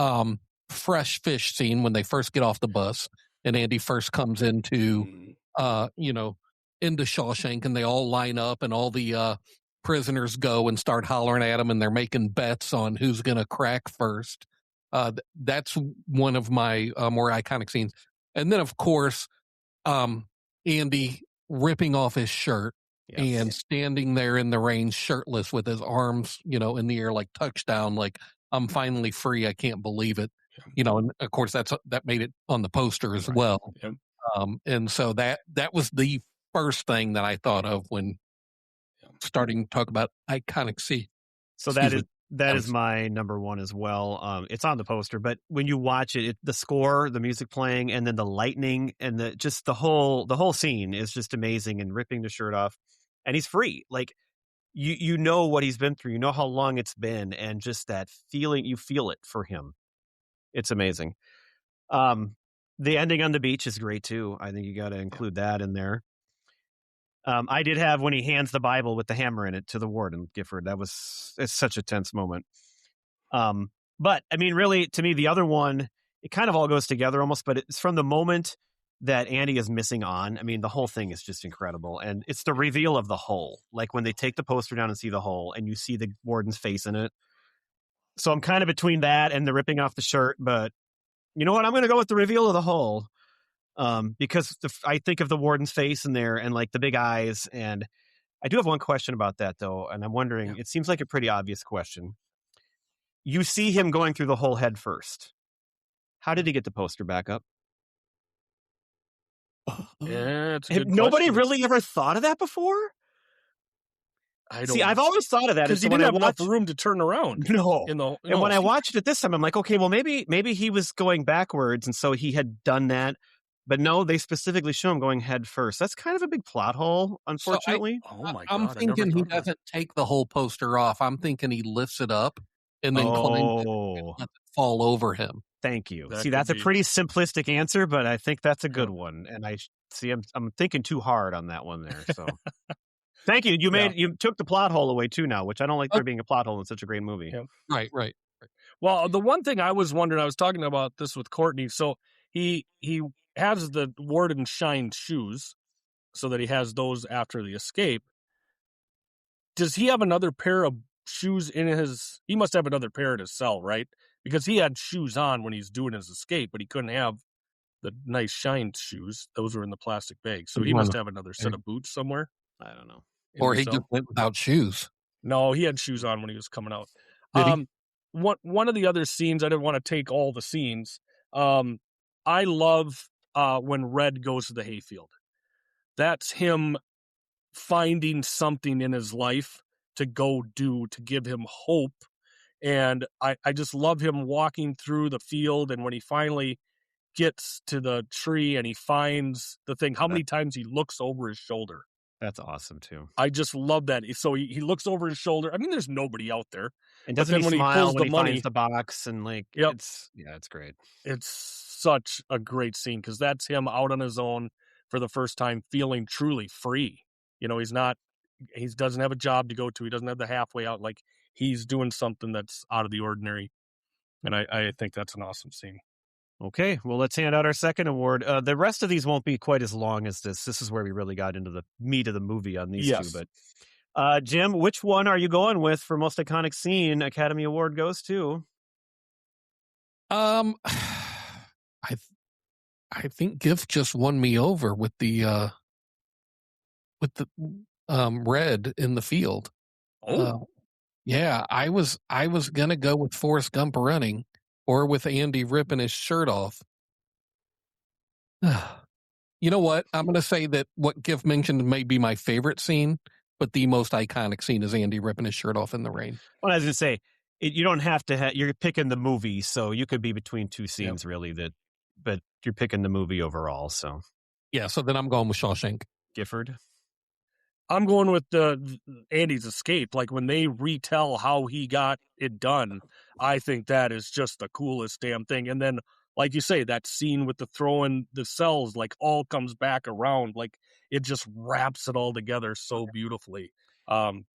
fresh fish scene when they first get off the bus and Andy first comes into into Shawshank, and they all line up and all the prisoners go and start hollering at him, and they're making bets on who's going to crack first. That's one of my more iconic scenes. And then, of course, Andy ripping off his shirt and standing there in the rain shirtless with his arms, in the air like touchdown, like I'm finally free. I can't believe it. And of course that made it on the poster as well. Yep. And so that was the first thing that I thought of when starting to talk about iconic scene. So that is my number one as well. It's on the poster, but when you watch it, the score, the music playing, and then the lightning and the whole scene is just amazing, and ripping the shirt off, and he's free. Like you know what he's been through, you know how long it's been, and just that feeling, you feel it for him. It's amazing. The ending on the beach is great too. I think you got to include that in there. I did have when he hands the Bible with the hammer in it to the warden, Gifford. It's such a tense moment. But I mean, really, to me, the other one, it kind of all goes together almost, but it's from the moment that Andy is missing on. I mean, the whole thing is just incredible. And it's the reveal of the hole. Like when they take the poster down and see the hole and you see the warden's face in it. So I'm kind of between that and the ripping off the shirt, but you know what? I'm going to go with the reveal of the hole. Because I think of the warden's face in there and like the big eyes. And I do have one question about that though. And I'm wondering, it seems like a pretty obvious question. You see him going through the hole head first. How did he get the poster back up? Yeah, it's a good Nobody question. really ever thought of that before? I've always thought of that because he didn't have enough room to turn around. No. And when I watched it this time, I'm like, okay, well, maybe he was going backwards, and so he had done that. But no, they specifically show him going head first. That's kind of a big plot hole, unfortunately. I'm thinking he doesn't take the whole poster off. I'm thinking he lifts it up and then climbs it and lets it fall over him. Thank you. That's a pretty simplistic answer, but I think that's a good one. And I'm thinking too hard on that one there. So thank you. You took the plot hole away too now, which I don't like there being a plot hole in such a great movie. Yeah. Right. Well, the one thing I was wondering, I was talking about this with Courtney. So he has the warden shined shoes so that he has those after the escape. Does he have another pair of shoes he must have another pair at his cell, right? Because he had shoes on when he's doing his escape, but he couldn't have the nice shined shoes. Those were in the plastic bag. So he must have another set of boots somewhere. I don't know. Or he just went without shoes. No, he had shoes on when he was coming out. Did he? One of the other scenes, I didn't want to take all the scenes. I love when Red goes to the hayfield. That's him finding something in his life to go do, to give him hope. And I just love him walking through the field. And when he finally gets to the tree and he finds the thing, how many times he looks over his shoulder. That's awesome too. I just love that. So he looks over his shoulder. I mean, there's nobody out there. And doesn't he smile when he finds the box and like, it's great. It's such a great scene because that's him out on his own for the first time, feeling truly free. He doesn't have a job to go to. He doesn't have the halfway out. Like he's doing something that's out of the ordinary. And I think that's an awesome scene. Okay, well, let's hand out our second award. The rest of these won't be quite as long as this. This is where we really got into the meat of the movie on these two. But Jim, which one are you going with for most iconic scene? Academy Award goes to. I think Gift just won me over with the Red in the field. Oh, Yeah, I was gonna go with Forrest Gump running or with Andy ripping his shirt off. You know what? I'm gonna say that what Giff mentioned may be my favorite scene, but the most iconic scene is Andy ripping his shirt off in the rain. Well, I was going to say, you don't have to you're picking the movie, so you could be between two Yep. scenes, really, but you're picking the movie overall, so. Yeah, so then I'm going with Shawshank. Gifford? I'm going with the Andy's escape. Like when they retell how he got it done, I think that is just the coolest damn thing. And then, like you say, that scene with the throwing the cells, like all comes back around, like it just wraps it all together so beautifully.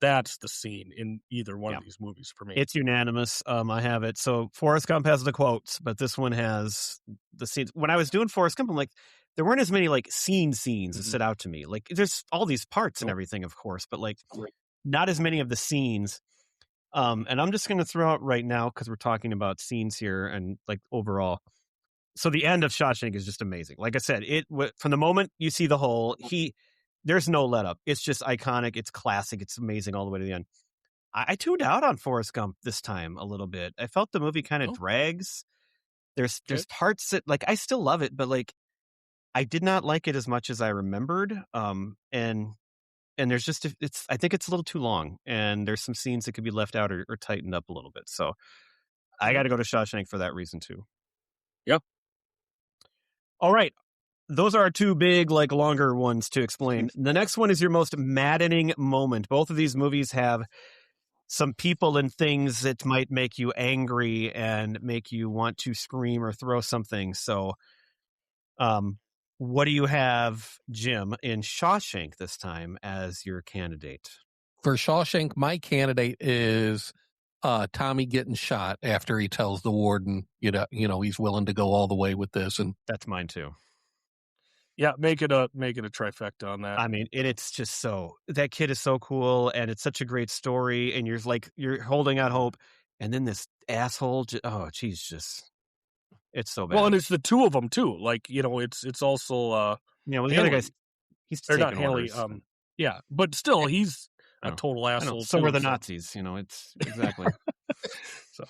That's the scene in either one Yeah. of these movies for me. It's unanimous. I have it. So Forrest Gump has the quotes, but this one has the scenes. When I was doing Forrest Gump, I'm like, there weren't as many like scenes that stood out to me. Like there's all these parts and everything, of course, but like not as many of the scenes. And I'm just going to throw out right now, because we're talking about scenes here and like overall. So the end of Shawshank is just amazing. Like I said, from the moment you see the hole, there's no let up. It's just iconic. It's classic. It's amazing all the way to the end. I tuned out on Forrest Gump this time a little bit. I felt the movie kind of drags. There's parts that like I still love it, but like I did not like it as much as I remembered. And there's just I think it's a little too long, and there's some scenes that could be left out or tightened up a little bit. So I got to go to Shawshank for that reason too. Yep. All right. Those are our two big, like longer ones to explain. The next one is your most maddening moment. Both of these movies have some people and things that might make you angry and make you want to scream or throw something. So, what do you have, Jim, in Shawshank this time as your candidate? For Shawshank, my candidate is Tommy getting shot after he tells the warden, he's willing to go all the way with this, and that's mine too. Yeah, make it a trifecta on that. I mean, it's just that kid is so cool, and it's such a great story, and you're holding out hope, and then this asshole, it's so bad. Well, and it's the two of them too. Like it's also the other guy's he's taking orders. Yeah, but still, he's a total asshole. So are the Nazis. It's exactly. So,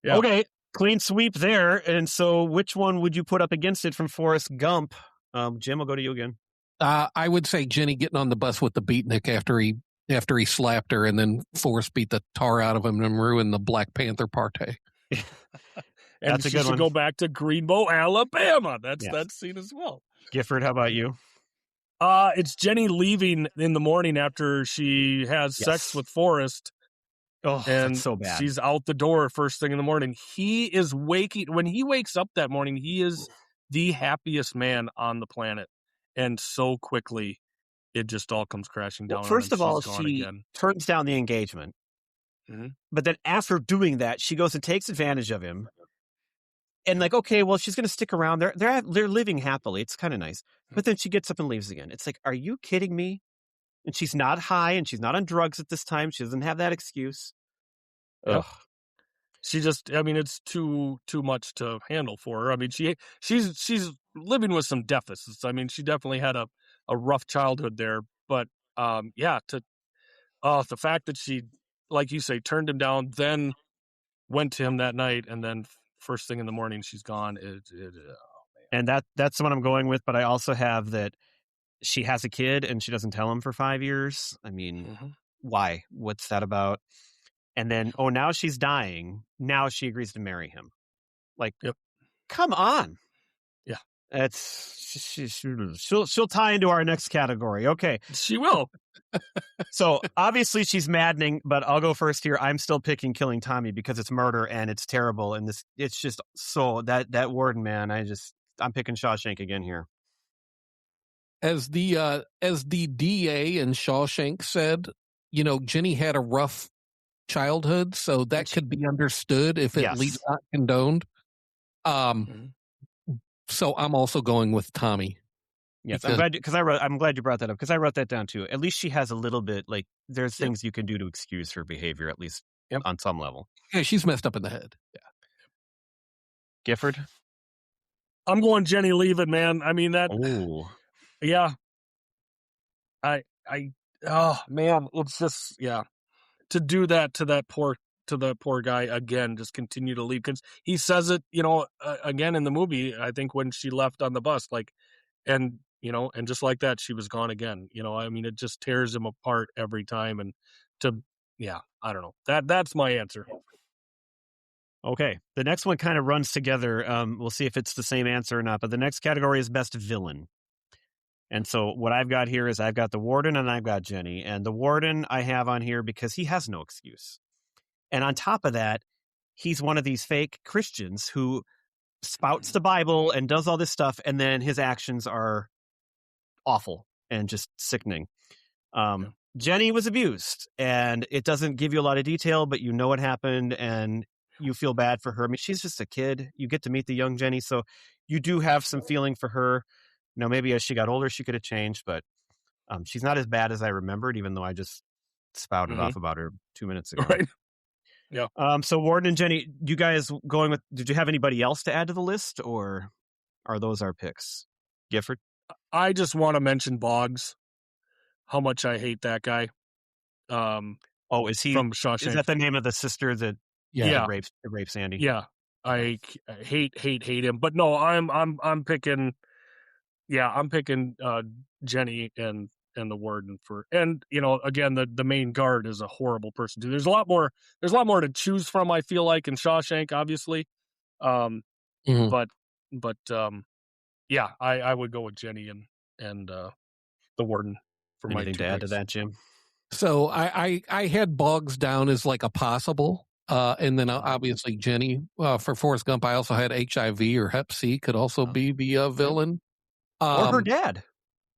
yeah. Okay, clean sweep there. And so, which one would you put up against it from Forrest Gump? Jim, I'll go to you again. I would say Jenny getting on the bus with the beatnik after he slapped her, and then Forrest beat the tar out of him and ruined the Black Panther party. And that's a good one. Go back to Greenbow, Alabama. That's that scene as well. Gifford, how about you? It's Jenny leaving in the morning after she has sex with Forrest. Oh, and that's so bad. She's out the door first thing in the morning. He is when he wakes up that morning, he is the happiest man on the planet. And so quickly, it just all comes crashing down. Well, first of all, she turns down the engagement. Mm-hmm. But then after doing that, she goes and takes advantage of him. And like, okay, well, she's going to stick around. They're living happily. It's kind of nice. But then she gets up and leaves again. It's like, are you kidding me? And she's not high, and she's not on drugs at this time. She doesn't have that excuse. Ugh. She just, I mean, it's too much to handle for her. I mean, she's living with some deficits. I mean, she definitely had a rough childhood there. But the fact that she, like you say, turned him down, then went to him that night, and then first thing in the morning she's gone. And that's what I'm going with. But I also have that she has a kid and she doesn't tell him for 5 years. I mean, why? What's that about? And then, now she's dying. Now she agrees to marry him. Like, come on. Yeah. She'll tie into our next category. Okay. She will. So obviously she's maddening, but I'll go first here. I'm still picking killing Tommy because it's murder and it's terrible. And it's just so that warden, man, I'm picking Shawshank again here. As the DA in Shawshank said, Jenny had a rough childhood, so that could be understood if at least not condoned. So I'm also going with Tommy. Yes, I'm glad you brought that up because I wrote that down too. At least she has a little bit, like there's things you can do to excuse her behavior, at least on some level. Yeah, she's messed up in the head. Yeah. Gifford? I'm going Jenny leaving, man. I mean that. Ooh. Yeah. Oh man, it's just to do that to that poor guy again, just continue to leave, because he says it, again in the movie, I think when she left on the bus, like, and and just like that, she was gone again. I mean, it just tears him apart every time. And I don't know. That's my answer. Okay. The next one kind of runs together. We'll see if it's the same answer or not. But the next category is best villain. And so what I've got here is I've got the warden and I've got Jenny. And the warden I have on here because he has no excuse. And on top of that, he's one of these fake Christians who spouts the Bible and does all this stuff. And then his actions are awful and just sickening. Jenny was abused, and it doesn't give you a lot of detail, but you know what happened and you feel bad for her. I mean, she's just a kid. You get to meet the young Jenny, so you do have some feeling for her. Maybe as she got older, she could have changed, but she's not as bad as I remembered, even though I just spouted off about her 2 minutes ago. Right. Yeah. So Warden and Jenny, you guys going with, did you have anybody else to add to the list, or are those our picks? Gifford? I just want to mention Boggs, how much I hate that guy. Is he from Shawshank? Is that the name of the sister that rapes Andy? Yeah. I hate him. But no, I'm picking Jenny and the warden for, and again, the main guard is a horrible person too. There's a lot more to choose from, I feel like, in Shawshank, obviously. But I would go with Jenny and the warden for Anything my 2 to add to picks. that, Jim? So I had Boggs down as like a possible, and then obviously Jenny. For Forrest Gump, I also had HIV or Hep C could also be the villain. Or her dad.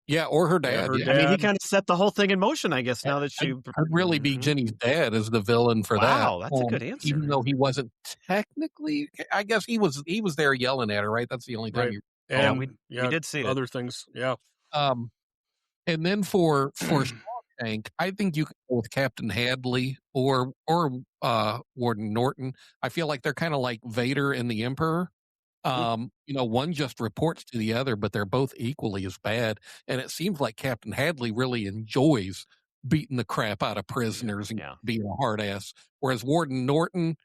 Yeah, or her dad. her yeah. dad. I mean, he kind of set the whole thing in motion, I guess, now that she... I'd really be Jenny's dad as the villain for that. Wow, that's a good answer. Even though he wasn't technically, I guess he was there yelling at her, right? That's the only time right. we did see other things. Yeah. And then for Shawshank, I think you can go with Captain Hadley or Warden Norton. I feel like they're kind of like Vader and the Emperor. One just reports to the other, but they're both equally as bad. And it seems like Captain Hadley really enjoys beating the crap out of prisoners and being a hard ass. Whereas Warden Norton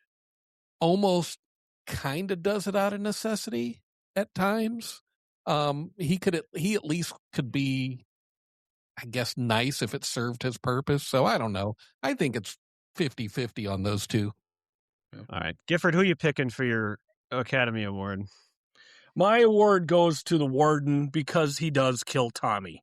almost kind of does it out of necessity at times. He at least could be, I guess, nice if it served his purpose. So I don't know. I think it's 50-50 on those two. All right. Gifford, who are you picking for your Academy Award? My award goes to the warden because he does kill Tommy.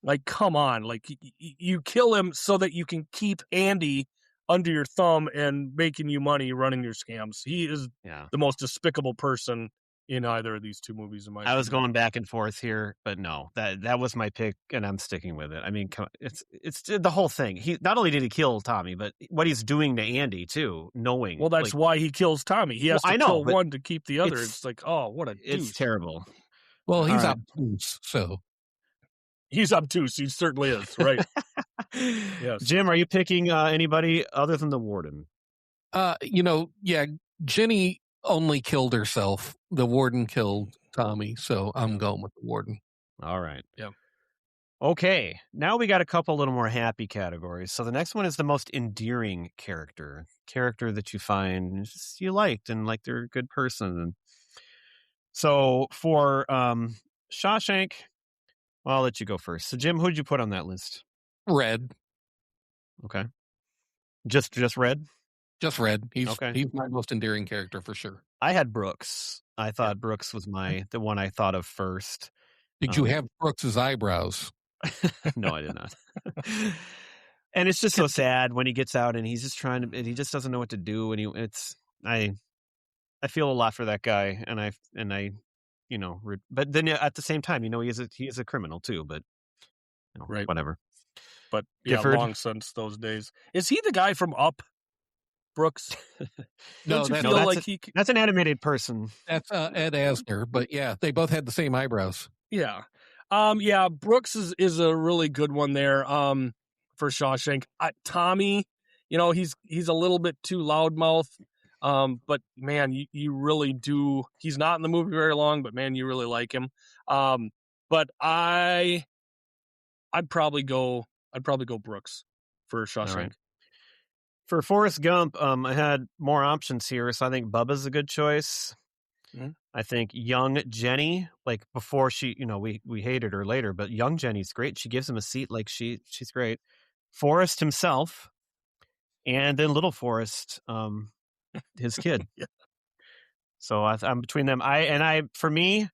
Like, come on. Like, you kill him so that you can keep Andy under your thumb and making you money running your scams. He is the most despicable person in either of these two movies. In my opinion. I was going back and forth here, but no, that was my pick, and I'm sticking with it. I mean, it's the whole thing. He not only did he kill Tommy, but what he's doing to Andy too, knowing. Well, that's why he kills Tommy. He has to kill one to keep the other. It's like, oh, what a douche. It's terrible. Well, he's obtuse, so he's obtuse. He certainly is, right? Yes. Jim, are you picking anybody other than the warden? Jenny only killed herself. The warden killed Tommy, so I'm going with the warden. All right. Yeah. Okay. Now we got a couple little more happy categories. So the next one is the most endearing character that you find you liked and like they're a good person. So for Shawshank, well, I'll let you go first. So Jim, who'd you put on that list? Red. Okay. Just Red? Just Red. He's my most endearing character for sure. I had Brooks. I thought Brooks was the one I thought of first. Did you have Brooks's eyebrows? No, I did not. And it's just so sad when he gets out and he's just and he just doesn't know what to do. And I feel a lot for that guy, and I but then at the same time, he is a criminal too. But right, whatever. But Gifford? Long since those days. Is he the guy from Up? Brooks? No, that's an animated person. That's Ed Asner, but yeah, they both had the same eyebrows. Yeah. Brooks is a really good one there for Shawshank. Tommy, he's a little bit too loudmouth, but man, you really do. He's not in the movie very long, but man, you really like him. But I'd probably go Brooks for Shawshank. For Forrest Gump, I had more options here, so I think Bubba's a good choice. Mhm. I think young Jenny, like before she, we hated her later, but young Jenny's great. She gives him a seat, like she's great. Forrest himself, and then little Forrest, his kid. Yeah. So I'm between them. For me,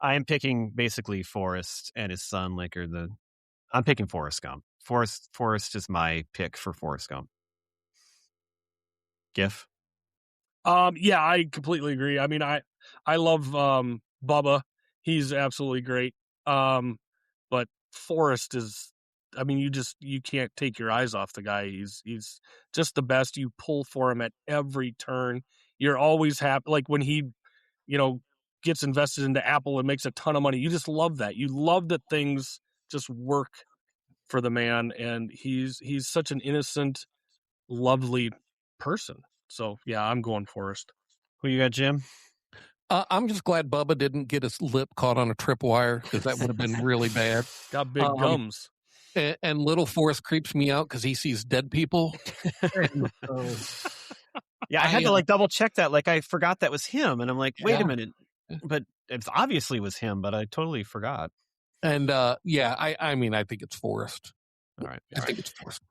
I am picking basically Forrest and his son. I'm picking Forrest Gump. Forrest is my pick for Forrest Gump. GIF. Yeah, I completely agree. I mean, I love Bubba. He's absolutely great. But Forrest is, I mean, you can't take your eyes off the guy. He's just the best. You pull for him at every turn. You're always happy. Like when he, you know, gets invested into Apple and makes a ton of money. You just love that. You love that things just work for the man, and he's such an innocent, lovely person. So yeah, I'm going Forrest. Who you got, Jim? I'm just glad Bubba didn't get his lip caught on a tripwire because that would have been really bad. Got big gums. And little Forrest creeps me out because he sees dead people. Yeah, I had to double check that. Like I forgot that was him, and I'm like, wait a minute, but it obviously was him, but I totally forgot. And I mean, I think it's Forrest. All right, I think it's Forrest.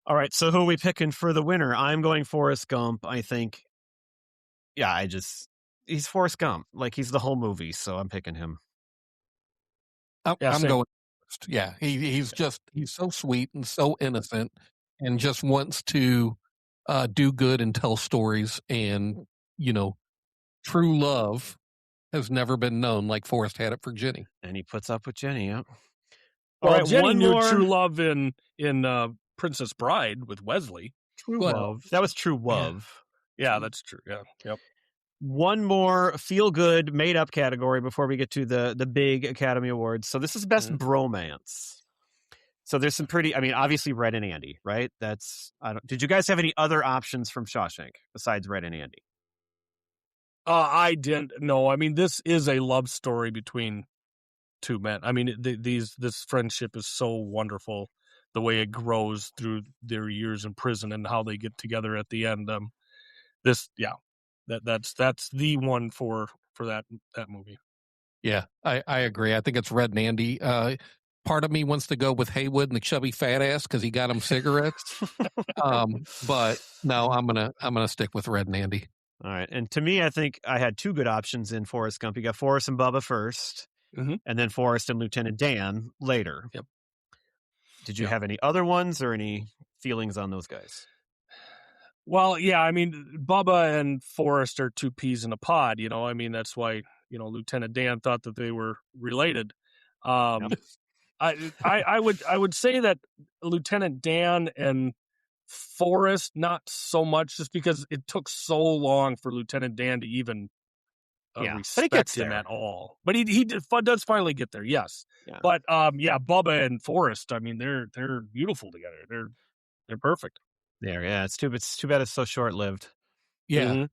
All right, so who are we picking for the winner? I'm going Forrest Gump. I think. Yeah, he's Forrest Gump. Like he's the whole movie, so I'm picking him. I'm going. Yeah, he's so sweet and so innocent, and just wants to do good and tell stories. And true love has never been known like Forrest had it for Jenny. And he puts up with Jenny. Yeah. Well, right, Jenny knew true love in Princess Bride with Wesley. True love. That was true love. Yeah, that's true. Yeah. Yep. One more feel-good, made-up category before we get to the big Academy Awards. So this is Best Bromance. So there's some pretty, I mean, obviously Red and Andy, right? Did you guys have any other options from Shawshank besides Red and Andy? I didn't. No, I mean, this is a love story between two men. I mean, this friendship is so wonderful. The way it grows through their years in prison and how they get together at the end. That's the one for that movie. Yeah, I agree. I think it's Red and Andy. Part of me wants to go with Haywood and the chubby fat ass because he got him cigarettes. But no, I'm gonna stick with Red and Andy. All right, and to me, I think I had two good options in Forrest Gump. You got Forrest and Bubba first, and then Forrest and Lieutenant Dan later. Yep. Did you have any other ones or any feelings on those guys? Well, yeah, I mean, Bubba and Forrest are two peas in a pod. I mean, that's why Lieutenant Dan thought that they were related. I would say that Lieutenant Dan and Forrest not so much, just because it took so long for Lieutenant Dan to even respect him at all. But he does finally get there, yes. Yeah. But Bubba and Forrest, I mean, they're beautiful together. They're perfect. Yeah. It's too bad it's so short lived. Yeah.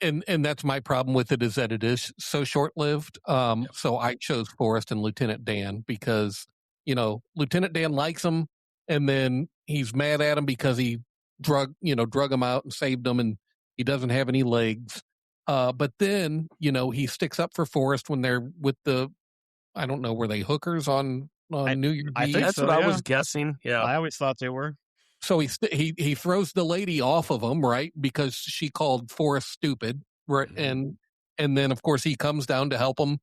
And that's my problem with it, is that it is so short lived. So I chose Forrest and Lieutenant Dan because Lieutenant Dan likes him, and then he's mad at him because he drug him out and saved him, and he doesn't have any legs. But then he sticks up for Forrest when they're with I don't know, were they hookers on New Year's Eve? I think that's what I was guessing. Yeah, I always thought they were. So he throws the lady off of him, right, because she called Forrest stupid, right? And then of course he comes down to help him,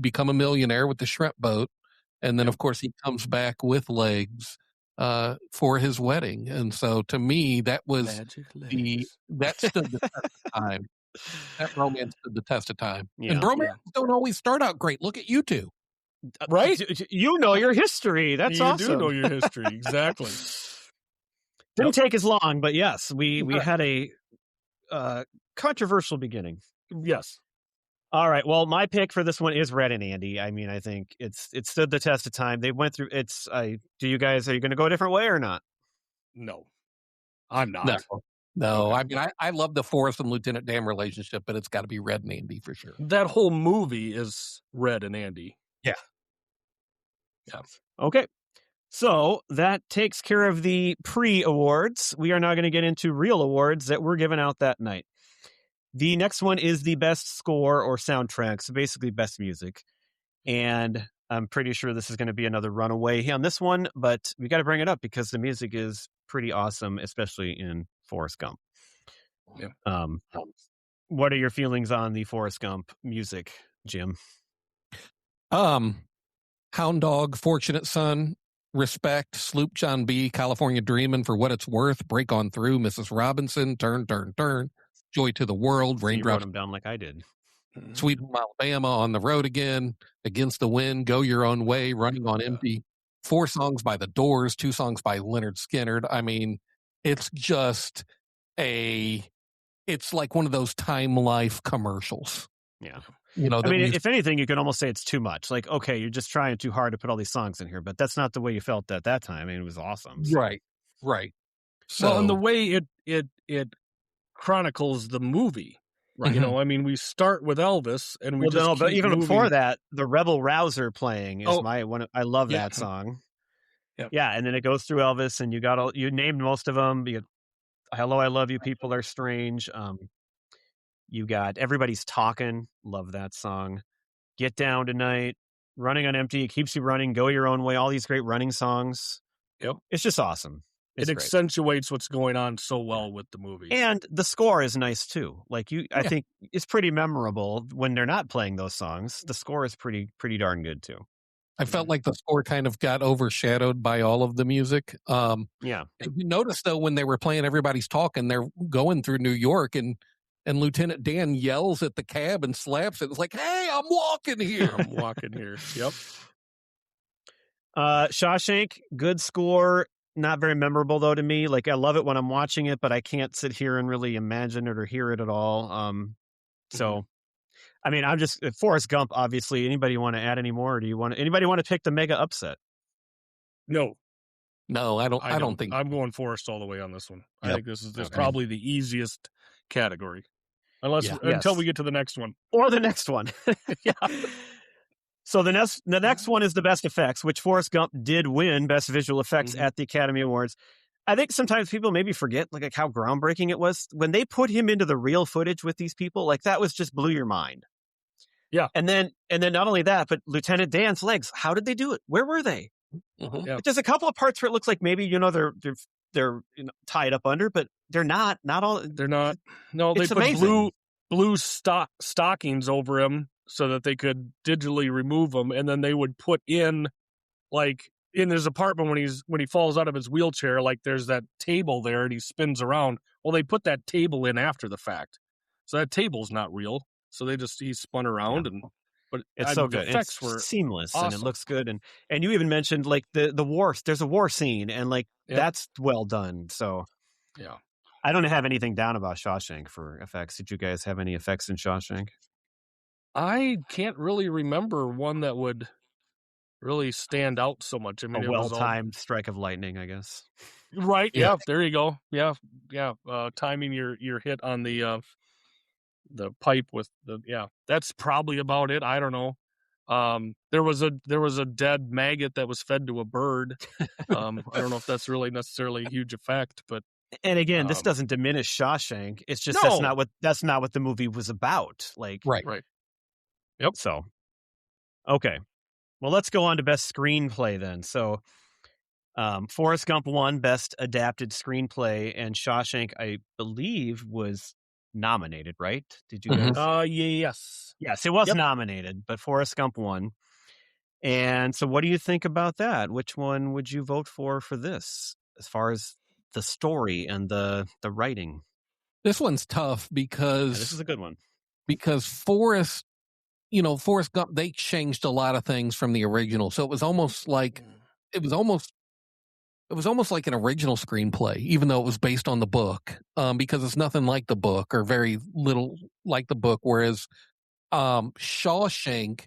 become a millionaire with the shrimp boat, and then of course he comes back with legs for his wedding. And so to me, that was that stood the test of time. That romance stood the test of time. Yeah. And bromances don't always start out great. Look at you two. Right? You know your history. That's awesome. You do know your history. Exactly. Didn't take as long, but yes, we had a controversial beginning. Yes. All right. Well, my pick for this one is Red and Andy. I mean, I think it stood the test of time. They went through are you going to go a different way or not? No, I'm not. No. Okay. I mean, I love the Forrest and Lieutenant Dan relationship, but it's got to be Red and Andy for sure. That whole movie is Red and Andy. Yeah. Okay. So that takes care of the pre-awards. We are now going to get into real awards that were given out that night. The next one is the best score or soundtrack, so basically best music. And I'm pretty sure this is going to be another runaway on this one, but we got to bring it up because the music is pretty awesome, especially in Forrest Gump. Yeah. What are your feelings on the Forrest Gump music, Jim? Hound Dog, Fortunate Son, Respect, Sloop John B., California Dreamin', For What It's Worth, Break On Through, Mrs. Robinson, Turn, Turn, Turn, Joy to the World, So you wrote Raindrops, them down like I did. Sweet Home Alabama, On the Road Again, Against the Wind, Go Your Own Way, Running on Empty, 4 songs by The Doors, 2 songs by Leonard Skinner. I mean, it's just it's like one of those Time Life commercials. Yeah. You know, I mean, if anything, you could almost say it's too much. Like, okay, you're just trying too hard to put all these songs in here, but that's not the way you felt at that time. I mean, it was awesome. So. Right. So, Well, and the way it chronicles the movie. Right. You know, I mean, we start with Elvis, and we but even moving. before that, the Rebel Rouser playing is my one. I love Yeah. that song. Yeah. Yeah, and then it goes through Elvis, and you named most of them. You got Hello, I Love You, People Are Strange. You got Everybody's Talking. Love that song. Get Down Tonight. Running on Empty. It Keeps You Running. Go Your Own Way. All these great running songs. Yep. It's just awesome. It's it great. Accentuates what's going on so well with the movie. And the score is nice too. Like I think it's pretty memorable when they're not playing those songs. The score is pretty darn good too. I felt like the score kind of got overshadowed by all of the music. Yeah. You notice though, when they were playing Everybody's Talking, they're going through New York and Lieutenant Dan yells at the cab and slaps it. It's like, hey, I'm walking here. I'm walking here. Yep. Shawshank, good score. Not very memorable though to me. Like I love it when I'm watching it, but I can't sit here and really imagine it or hear it at all. So, I mean, I'm just Forrest Gump. Obviously, anybody want to add any more? Or anybody want to pick the mega upset? No, I don't think I'm going Forrest all the way on this one. Yep. I think this is probably the easiest category, until we get to the next one or the next one. Yeah. So the next one is the best effects, which Forrest Gump did win best visual effects at the Academy Awards. I think sometimes people maybe forget like how groundbreaking it was when they put him into the real footage with these people. Like that was just blew your mind. Yeah. And then not only that, but Lieutenant Dan's legs. How did they do it? Where were they? Yeah. There's a couple of parts where it looks like maybe they're tied up under, but they're not. Not all. They're not. No, they It's put amazing. blue stockings over him so that they could digitally remove them, and then they would put in like in his apartment when he falls out of his wheelchair, like there's that table there and he spins around. Well, they put that table in after the fact, so that table's not real. So he spun around but it's so good. It's seamless awesome. And it looks good. And you even mentioned like the war. There's a war scene and like that's well done. So yeah, I don't have anything down about Shawshank for effects. Did you guys have any effects in Shawshank? I can't really remember one that would really stand out so much. I mean, a well-timed strike of lightning, I guess. Right. Yeah. There you go. Yeah. Yeah. Timing your hit on the pipe with that's probably about it. I don't know. There was a dead maggot that was fed to a bird. I don't know if that's really necessarily a huge effect, but. And again, this doesn't diminish Shawshank. It's just that's not what the movie was about. Like right. Yep. So, okay. Well, let's go on to best screenplay then. So, Forrest Gump won best adapted screenplay, and Shawshank, I believe, was nominated. Right? Did you guys? Yes. Yes, it was nominated, but Forrest Gump won. And so, what do you think about that? Which one would you vote for this, as far as the story and the writing? This one's tough because this is a good one. Because Forrest Gump, they changed a lot of things from the original, so it was almost like like an original screenplay, even though it was based on the book, because it's nothing like the book or very little like the book. Whereas Shawshank,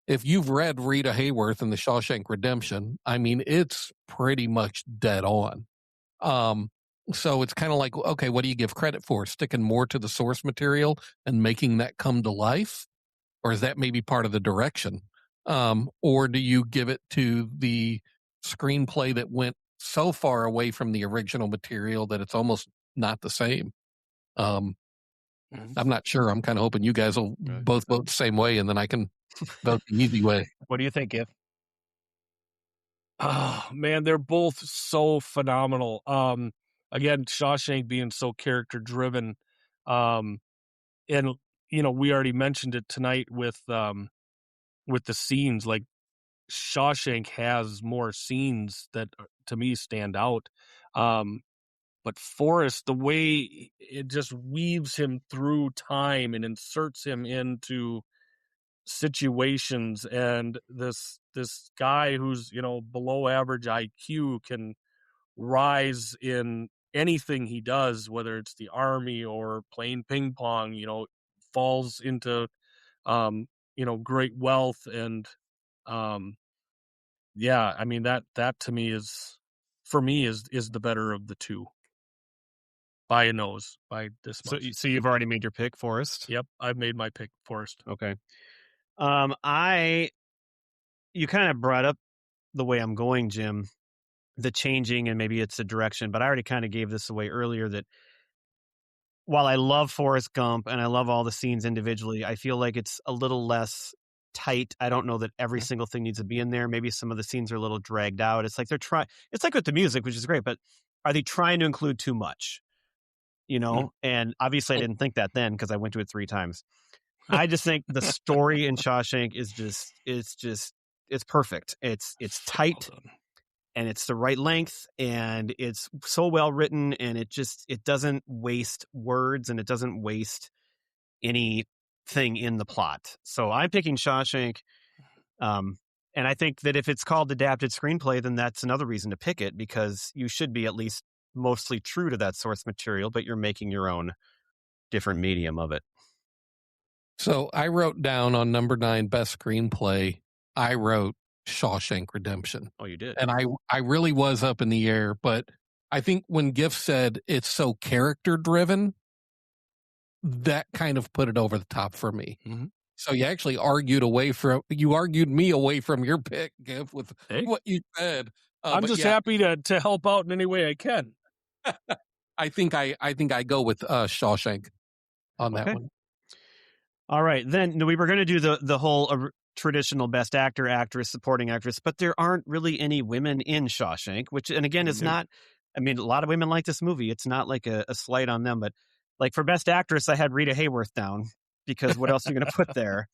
if you've read Rita Hayworth and the Shawshank Redemption, I mean, it's pretty much dead on. So it's kind of like, okay, what do you give credit for? Sticking more to the source material and making that come to life? Or is that maybe part of the direction? Or do you give it to the screenplay that went so far away from the original material that it's almost not the same. I'm not sure. I'm kind of hoping you guys will both vote the same way, and then I can vote the easy way. What do you think, If? Oh man, they're both so phenomenal. Again, Shawshank being so character driven, and we already mentioned it tonight with the scenes. Like Shawshank has more scenes that to me stand out. But Forrest, the way it just weaves him through time and inserts him into situations, and this guy who's below average IQ can rise in anything he does, whether it's the army or playing ping pong, falls into great wealth. And yeah, I mean that to me is, for me, is the better of the two by a nose, by this much. So you've already made your pick, Forrest? Yep, I've made my pick, Forrest. Okay. You kind of brought up the way I'm going, Jim, the changing, and maybe it's a direction, but I already kind of gave this away earlier that while I love Forrest Gump and I love all the scenes individually, I feel like it's a little less tight. I don't know that every single thing needs to be in there. Maybe some of the scenes are a little dragged out. It's like it's like with the music, which is great, but are they trying to include too much? And obviously I didn't think that then because I went to it 3 times. I just think the story in Shawshank it's perfect. It's tight and it's the right length and it's so well written and it doesn't waste words and it doesn't waste anything in the plot. So I'm picking Shawshank. And I think that if it's called adapted screenplay, then that's another reason to pick it because you should be at least mostly true to that source material, but you're making your own different medium of it. So I wrote down on number 9, best screenplay, I wrote Shawshank Redemption. Oh, you did? And I really was up in the air, but I think when Giff said it's so character driven, that kind of put it over the top for me. Mm-hmm. So you actually argued me away from your pick, Giff, with what you said. I'm just happy to help out in any way I can. I think I go with Shawshank on that one. All right, then we were going to do the whole traditional best actor, actress, supporting actress, but there aren't really any women in Shawshank, which, and again, is not, I mean, a lot of women like this movie. It's not like a slight on them, but like for best actress, I had Rita Hayworth down because what else are you going to put there?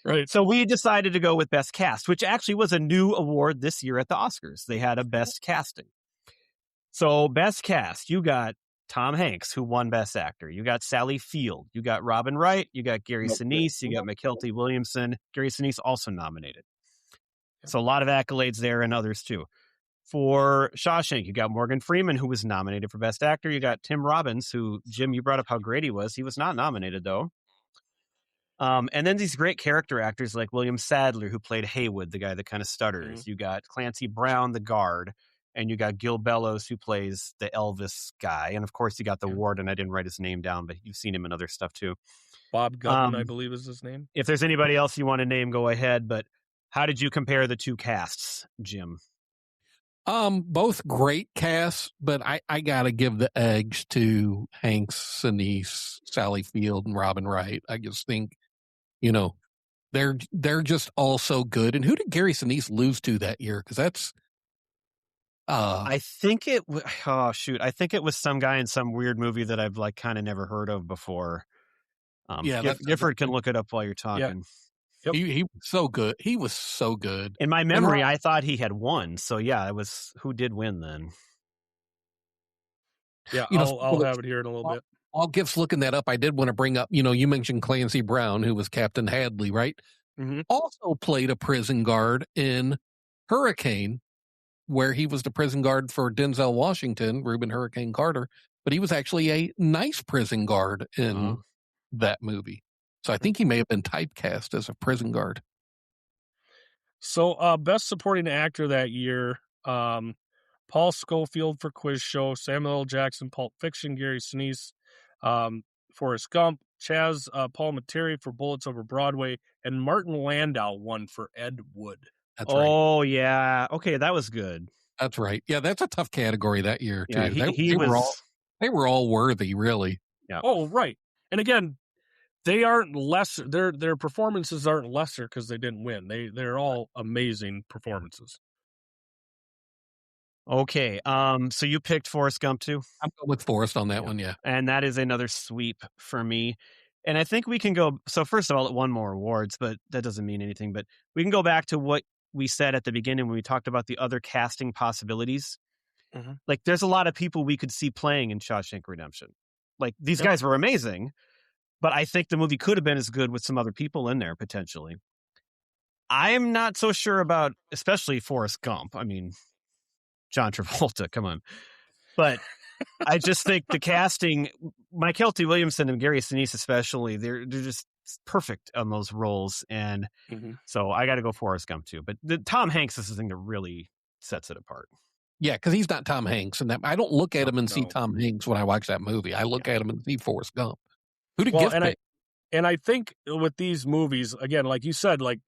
Right. So we decided to go with best cast, which actually was a new award this year at the Oscars. They had a best casting. So best cast, you got Tom Hanks, who won Best Actor. You got Sally Field. You got Robin Wright. You got Gary Sinise. You got McKelty Williamson. Gary Sinise also nominated. So a lot of accolades there and others too. For Shawshank, you got Morgan Freeman, who was nominated for Best Actor. You got Tim Robbins, who, Jim, you brought up how great he was. He was not nominated, though. And then these great character actors like William Sadler, who played Haywood, the guy that kind of stutters. Mm-hmm. You got Clancy Brown, the guard. And you got Gil Bellows, who plays the Elvis guy. And, of course, you got the warden. I didn't write his name down, but you've seen him in other stuff, too. Bob Gutman, I believe is his name. If there's anybody else you want to name, go ahead. But how did you compare the two casts, Jim? Both great casts, but I got to give the edge to Hanks, Sinise, Sally Field, and Robin Wright. I just think, they're just all so good. And who did Gary Sinise lose to that year? Because that's... I think it was some guy in some weird movie that I've like kind of never heard of before. Gifford can look it up while you're talking. Yeah. Yep. He was so good. He was so good. In my memory, I thought he had won. So yeah, it was who did win then. Yeah, I'll have it here in a little bit. While Giff's looking that up, I did want to bring up, you mentioned Clancy Brown, who was Captain Hadley, right? Mm-hmm. Also played a prison guard in Hurricane, where he was the prison guard for Denzel Washington, Reuben Hurricane Carter, but he was actually a nice prison guard in that movie. So I think he may have been typecast as a prison guard. So best supporting actor that year, Paul Scofield for Quiz Show, Samuel L. Jackson, Pulp Fiction, Gary Sinise, Forrest Gump, Paul Materi for Bullets Over Broadway, and Martin Landau won for Ed Wood. That's right. Oh, yeah. Okay, that was good. That's right. Yeah, that's a tough category that year too. Yeah, he was. They were all worthy, really. Yeah. Oh, right. And again, they aren't lesser. Their performances aren't lesser because they didn't win. They're all amazing performances. Okay. So you picked Forrest Gump too? I'm going with Forrest on that one. Yeah. And that is another sweep for me. And I think we can go. So first of all, it won more awards, but that doesn't mean anything. But we can go back to what we said at the beginning when we talked about the other casting possibilities. Mhm. Like, there's a lot of people we could see playing in Shawshank Redemption. Like, these Yep. guys were amazing, but I think the movie could have been as good with some other people in there potentially. I'm not so sure about, especially Forrest Gump. I mean, John Travolta, come on. But I just think the casting, Michael T. Williamson and Gary Sinise especially, they're just perfect on those roles. And so I got to go Forrest Gump too. But Tom Hanks is the thing that really sets it apart. Yeah, because he's not Tom Hanks, and that I don't look at him and see No. Tom Hanks when I watch that movie. I look at him and see Forrest Gump. Who did Gift pick? And I think with these movies, again, like you said, like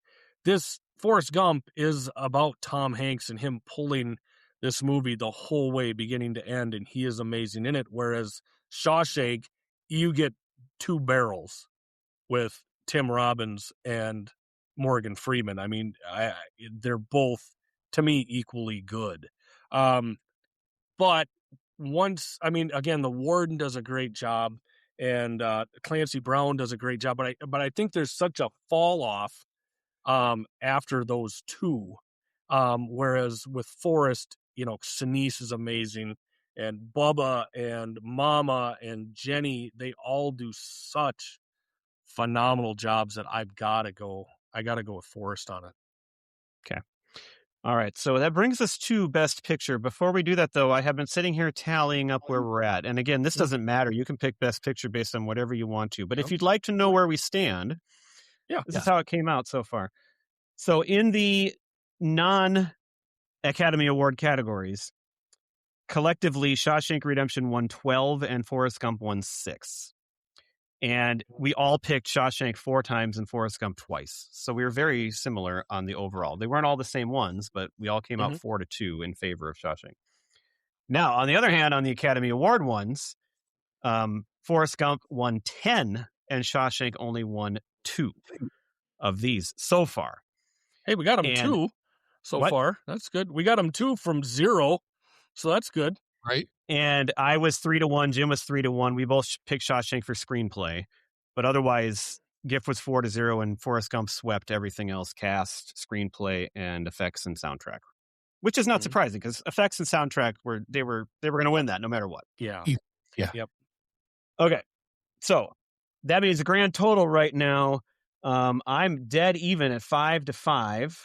this Forrest Gump is about Tom Hanks and him pulling this movie the whole way, beginning to end, and he is amazing in it. Whereas Shawshank, you get two barrels with Tim Robbins and Morgan Freeman. I mean, they're both, to me, equally good. But once, I mean, again, the Warden does a great job, and Clancy Brown does a great job. But I think there's such a fall off after those two. Whereas with Forrest, Sinise is amazing, and Bubba and Mama and Jenny, they all do such phenomenal jobs that I gotta go with Forrest on it. Okay. All right. So that brings us to Best Picture. Before we do that, though, I have been sitting here tallying up where we're at. And again, this doesn't matter. You can pick Best Picture based on whatever you want to. But if you'd like to know where we stand, this is how it came out so far. So in the non-Academy Award categories, collectively, Shawshank Redemption won 12 and Forrest Gump won 6. And we all picked Shawshank 4 times and Forrest Gump twice. So we were very similar on the overall. They weren't all the same ones, but we all came out 4-2 in favor of Shawshank. Now, on the other hand, on the Academy Award ones, Forrest Gump won 10 and Shawshank only won 2 of these so far. Hey, we got them 2 so far. That's good. We got them 2 from 0, so that's good. Right. And I was 3-1. Jim was 3-1. We both picked Shawshank for screenplay, but otherwise, Gift was 4-0, and Forrest Gump swept everything else: cast, screenplay, and effects and soundtrack. Which is not surprising because effects and soundtrack were going to win that no matter what. Yeah. Yep. Okay, so that means the grand total right now. I'm dead even at 5-5.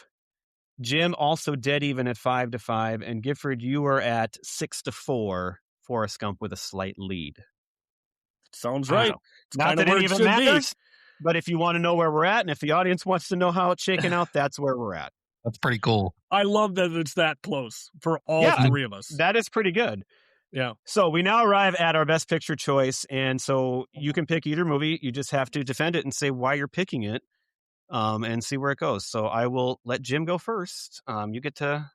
Jim also dead even at 5-5, and Gifford, you are at 6-4. Forrest Gump with a slight lead. Sounds right. Not that it even matters, but if you want to know where we're at, and if the audience wants to know how it's shaking out, that's where we're at. That's pretty cool. I love that it's that close for all 3 of us. That is pretty good. Yeah. So we now arrive at our Best Picture choice, and so you can pick either movie. You just have to defend it and say why you're picking it. And see where it goes. So I will let Jim go first. You get to.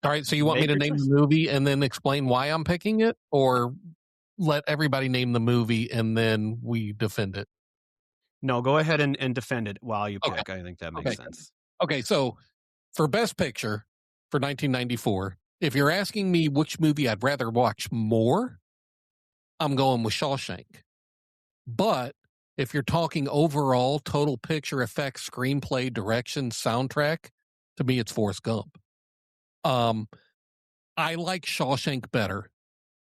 All right. So you want me to name the movie and then explain why I'm picking it, or let everybody name the movie and then we defend it? No, go ahead and defend it while you pick. I think that makes sense. Okay. So for Best Picture for 1994, if you're asking me which movie I'd rather watch more, I'm going with Shawshank. But if you're talking overall total picture, effects, screenplay, direction, soundtrack, to me, it's Forrest Gump. I like Shawshank better,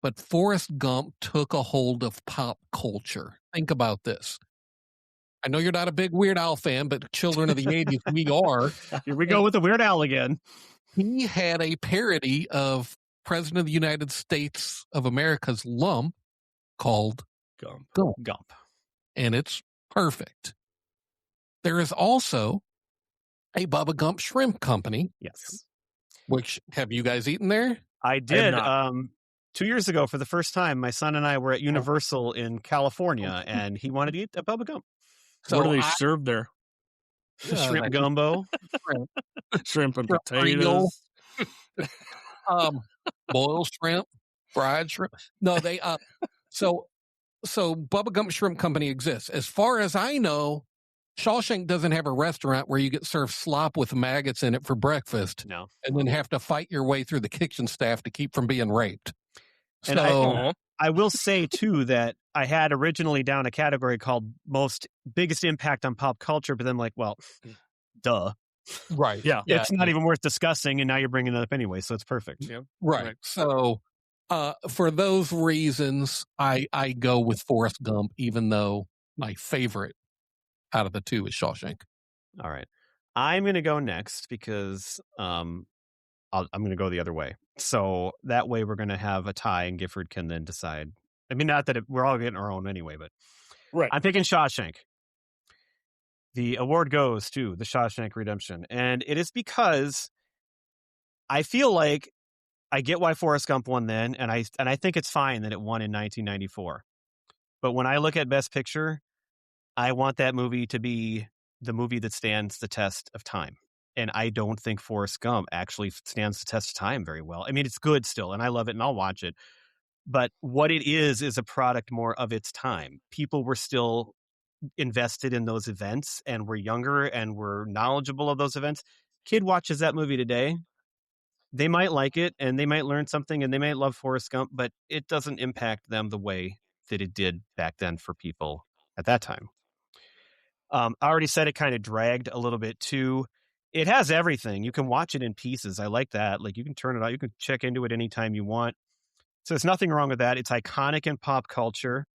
but Forrest Gump took a hold of pop culture. Think about this. I know you're not a big Weird Al fan, but children of the 80s, we are. Here we go with the Weird Al again. He had a parody of President of the United States of America's Lump called Gump. And it's perfect. There is also a Bubba Gump Shrimp Company. Yes. Which, have you guys eaten there? I did. 2 years ago, for the first time, my son and I were at Universal in California, and he wanted to eat a Bubba Gump. So what do they serve there? Shrimp gumbo. Shrimp, Shrimp and shrimp Creole, potatoes. boiled shrimp, fried shrimp. No, they so Bubba Gump Shrimp Company exists. As far as I know, Shawshank doesn't have a restaurant where you get served slop with maggots in it for breakfast, No. and then have to fight your way through the kitchen staff to keep from being raped. And So I will say too that I had originally down a category called biggest impact on pop culture, but then like, well, duh. right, Yeah. It's not even worth discussing, and now you're bringing it up anyway, so it's perfect. Yep. right. So for those reasons, I go with Forrest Gump, even though my favorite out of the two is Shawshank. All right. I'm going to go next because I'm going to go the other way. So that way we're going to have a tie, and Gifford can then decide. I mean, not that we're all getting our own anyway, but Right. I'm picking Shawshank. The award goes to The Shawshank Redemption, and it is because I feel like I get why Forrest Gump won then, and I think it's fine that it won in 1994. But when I look at Best Picture, I want that movie to be the movie that stands the test of time. And I don't think Forrest Gump actually stands the test of time very well. I mean, it's good still, and I love it, and I'll watch it. But what it is a product more of its time. People were still invested in those events and were younger and were knowledgeable of those events. Kid watches that movie today. They might like it, and they might learn something, and they might love Forrest Gump, but it doesn't impact them the way that it did back then for people at that time. I already said it kind of dragged a little bit too. It has everything. You can watch it in pieces. I like that. Like you can turn it out. You can check into it anytime you want. So there's nothing wrong with that. It's iconic in pop culture.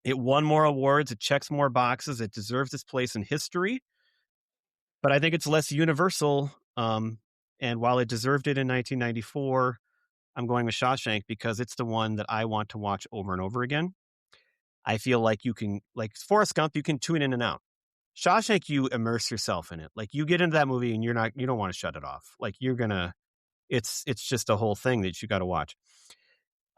It won more awards. It checks more boxes. It deserves its place in history. But I think it's less universal. And while it deserved it in 1994, I'm going with Shawshank because it's the one that I want to watch over and over again. I feel like you can, like Forrest Gump, you can tune in and out. Shawshank, you immerse yourself in it. Like you get into that movie and you don't want to shut it off. Like it's just a whole thing that you got to watch.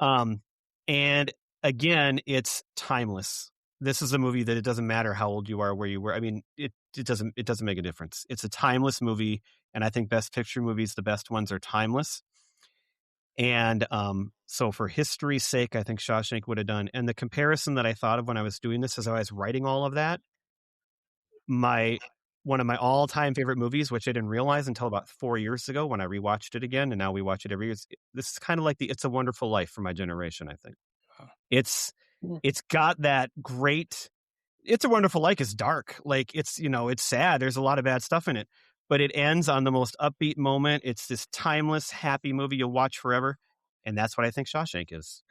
And again, it's timeless. This is a movie that it doesn't matter how old you are, where you were. I mean, it doesn't make a difference. It's a timeless movie. And I think Best Picture movies, the best ones are timeless. And so for history's sake, I think Shawshank would have done. And the comparison that I thought of when I was doing this as I was writing all of that, one of my all-time favorite movies, which I didn't realize until about 4 years ago when I rewatched it again, and now we watch it every year. This is kind of like the It's a Wonderful Life for my generation, I think. It's got that great. It's a Wonderful Life is dark. Like it's sad. There's a lot of bad stuff in it, but it ends on the most upbeat moment. It's this timeless, happy movie you'll watch forever, and that's what I think Shawshank is.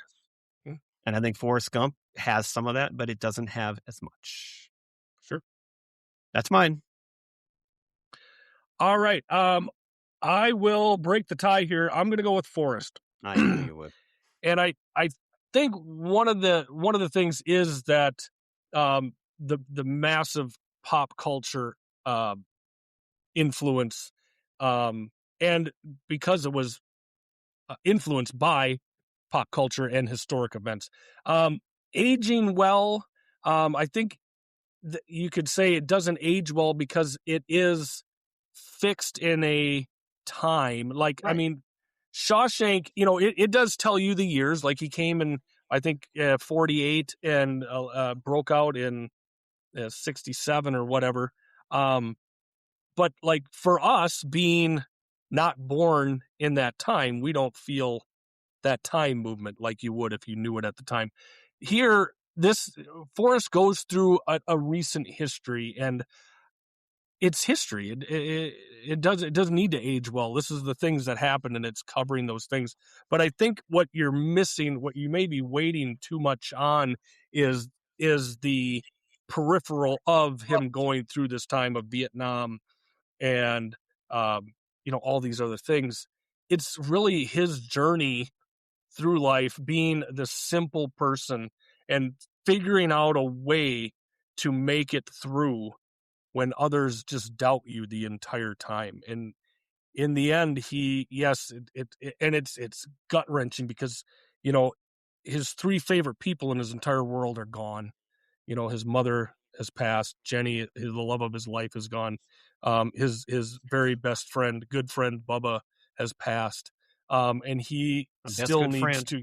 And I think Forrest Gump has some of that, but it doesn't have as much. Sure. That's mine. All right. I will break the tie here. I'm going to go with Forrest. I knew you would. And I think one of the things is that the massive pop culture influence, and because it was influenced by pop culture and historic events, aging well. I think you could say it doesn't age well because it is fixed in a time. Like, right. I mean, Shawshank, it does tell you the years. Like he came in, I think, 48 and broke out in 67 or whatever. But like for us being not born in that time, we don't feel that time movement like you would if you knew it at the time. Here, this Forrest goes through a recent history, and it's history. It doesn't need to age well. This is the things that happen, and it's covering those things. But I think what you're missing, what you may be waiting too much on, is the peripheral of him going through this time of Vietnam and all these other things. It's really his journey through life, being the simple person and figuring out a way to make it through when others just doubt you the entire time. And in the end, it's gut wrenching because, his three favorite people in his entire world are gone. His mother has passed. Jenny, the love of his life, is gone. His very best friend, good friend Bubba, has passed. And he Best still good needs friend. to,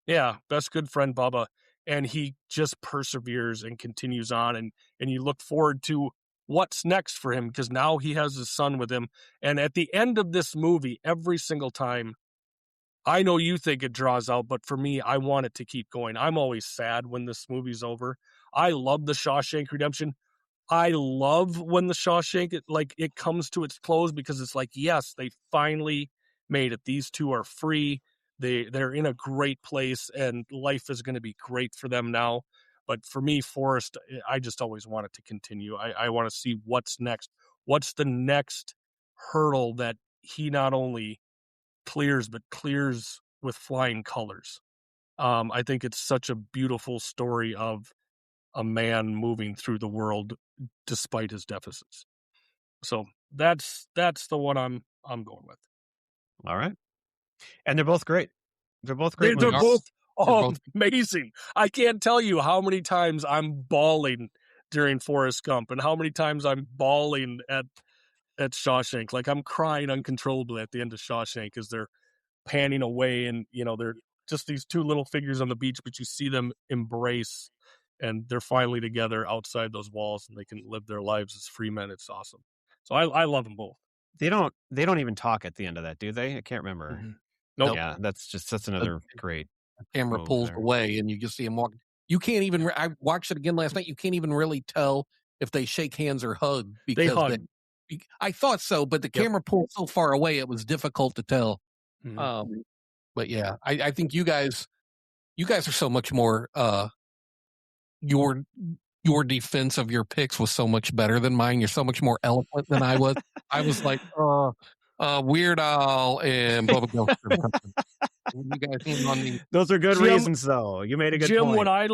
yeah, best good friend Bubba, and he just perseveres and continues on, and you look forward to what's next for him, because now he has his son with him. And at the end of this movie, every single time, I know you think it draws out, but for me, I want it to keep going. I'm always sad when this movie's over. I love the Shawshank Redemption. I love when the Shawshank, it comes to its close, because it's like, yes, they finally made it. These two are free. They're in a great place, and life is going to be great for them now. But for me, Forrest, I just always want it to continue. I want to see what's next. What's the next hurdle that he not only clears, but clears with flying colors. I think it's such a beautiful story of a man moving through the world despite his deficits. So that's the one I'm going with. All right. And they're both great. They're both great They're movies. both amazing. I can't tell you how many times I'm bawling during Forrest Gump, and how many times I'm bawling at Shawshank. Like, I'm crying uncontrollably at the end of Shawshank as they're panning away, and they're just these two little figures on the beach, but you see them embrace, and they're finally together outside those walls, and they can live their lives as free men. It's awesome. So I love them both. They don't even talk at the end of that, do they? I can't remember. Mm-hmm. Nope. Yeah, that's another great camera pulls away and you just see him walk. You can't even, I watched it again last night. You can't even really tell if they shake hands or hug, because they hug. I thought so, but the camera pulled so far away, it was difficult to tell. Mm-hmm. But yeah, I think you guys are so much more, your defense of your picks was so much better than mine. You're so much more eloquent than I was. I was like, Weird Al and Bubba Ghost. You guys came on me. Those are good reasons, though. You made a good Jim, point. what I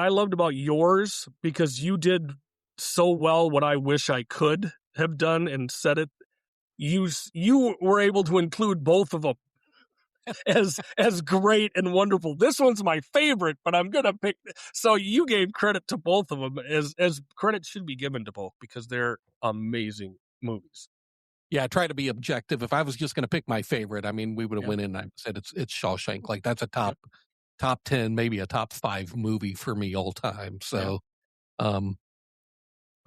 loved about yours, because you did so well what I wish I could have done and said it, you were able to include both of them as great and wonderful. This one's my favorite, but I'm gonna pick. So you gave credit to both of them, as credit should be given to both, because they're amazing movies. Yeah, I try to be objective. If I was just going to pick my favorite, I mean, we would have went in and I said it's Shawshank. Like, that's a top 10, maybe a top 5 movie for me all time. So, I'm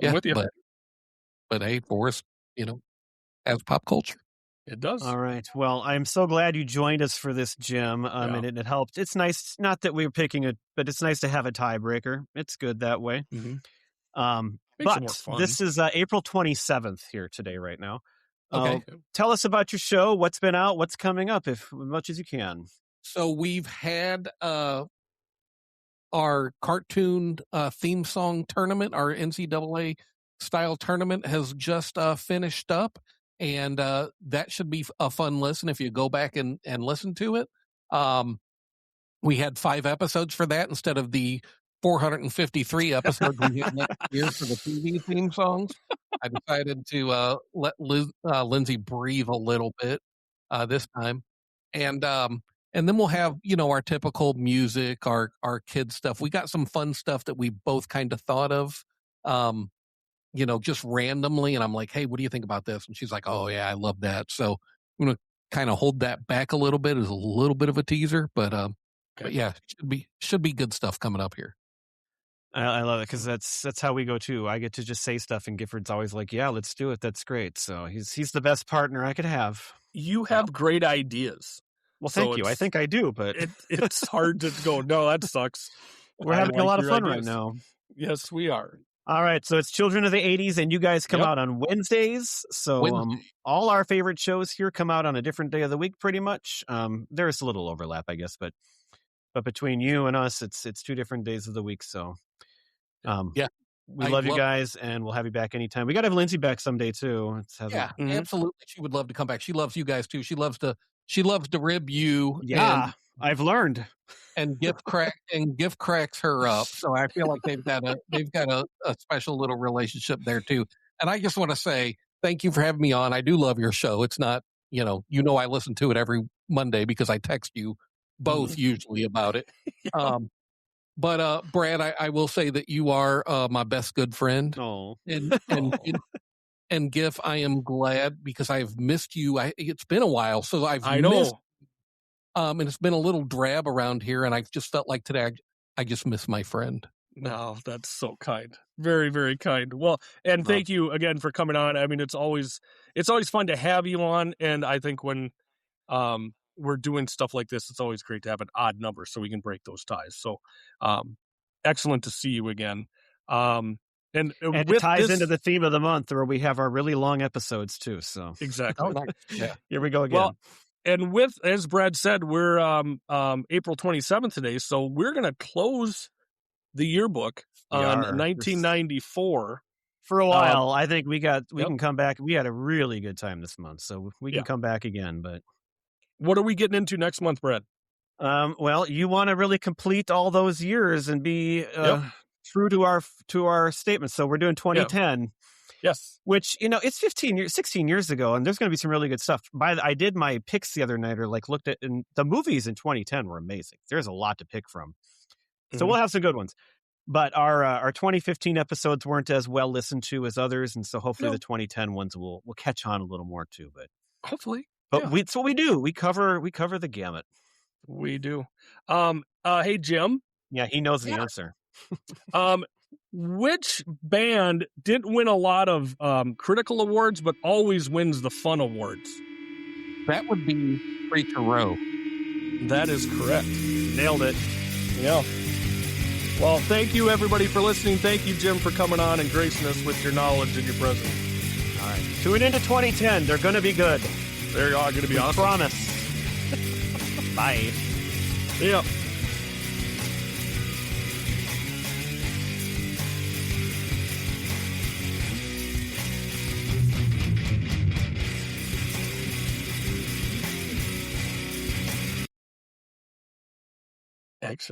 with you. But hey, Forrest, as pop culture. It does. All right. Well, I'm so glad you joined us for this, Jim. And it helped. It's nice, not that we're picking but it's nice to have a tiebreaker. It's good that way. Mm-hmm. But this is April 27th here today, right now. Okay. Tell us about your show. What's been out? What's coming up, as much as you can. So we've had our cartoon theme song tournament, our NCAA style tournament has just finished up, and that should be a fun listen if you go back and listen to it. We had 5 episodes for that instead of the 453 episodes we had next year for the TV theme songs. I decided to let Lindsay breathe a little bit this time, and then we'll have our typical music, our kid stuff. We got some fun stuff that we both kind of thought of, just randomly. And I'm like, hey, what do you think about this? And she's like, oh yeah, I love that. So I'm gonna kind of hold that back a little bit as a little bit of a teaser, but yeah, should be good stuff coming up here. I love it, because that's how we go too. I get to just say stuff, and Gifford's always like, "Yeah, let's do it. That's great." So he's the best partner I could have. You have great ideas. Well, thank you. I think I do, but it's hard to go, no, that sucks. We're having a lot of fun right now. Yes, we are. All right, so it's Children of the 80s, and you guys come out on Wednesdays. So all our favorite shows here come out on a different day of the week, pretty much. There's a little overlap, I guess, but between you and us, it's 2 different days of the week. So we love you guys, and we'll have you back anytime. We got to have Lindsay back someday too. Absolutely. She would love to come back. She loves you guys too. She loves to rib you. Yeah, I've learned. And gift cracks her up. So I feel like they've got a special little relationship there too. And I just want to say thank you for having me on. I do love your show. It's not, I listen to it every Monday because I text you both usually about it. But Brad, I will say that you are my best good friend. Oh, And Giff, I am glad because I've missed you. It's been a while, so I've I missed. know. And it's been a little drab around here, and I just felt like today I just miss my friend. No, that's so kind. Very, very kind. Well, and thank you again for coming on. I mean, it's always fun to have you on, and I think when we're doing stuff like this, it's always great to have an odd number so we can break those ties. So, excellent to see you again. And it ties into the theme of the month where we have our really long episodes too. So exactly. Yeah. Here we go again. Well, and as Brad said, we're April 27th today, so we're going to close the yearbook on 1994. For a while, I think we can come back. We had a really good time this month, so we can come back again. But what are we getting into next month, Brad? Well, you want to really complete all those years and be true to our statement. So we're doing 2010. Yes. Which, it's 16 years ago, and there's going to be some really good stuff. I did my picks the other night, or looked at, and the movies in 2010 were amazing. There's a lot to pick from. So we'll have some good ones. But our 2015 episodes weren't as well listened to as others, and so hopefully the 2010 ones will catch on a little more too. But hopefully. But it's what we do. We cover the gamut. We do. Hey Jim. Yeah, he knows the answer. Which band didn't win a lot of critical awards, but always wins the fun awards? That would be Preacher Row. That is correct. Nailed it. Yeah. Well, thank you everybody for listening. Thank you, Jim, for coming on and gracing us with your knowledge and your presence. All right. Tune into 2010. They're going to be good. They're all going to be awesome. Promise. Bye. Yeah. Excellent.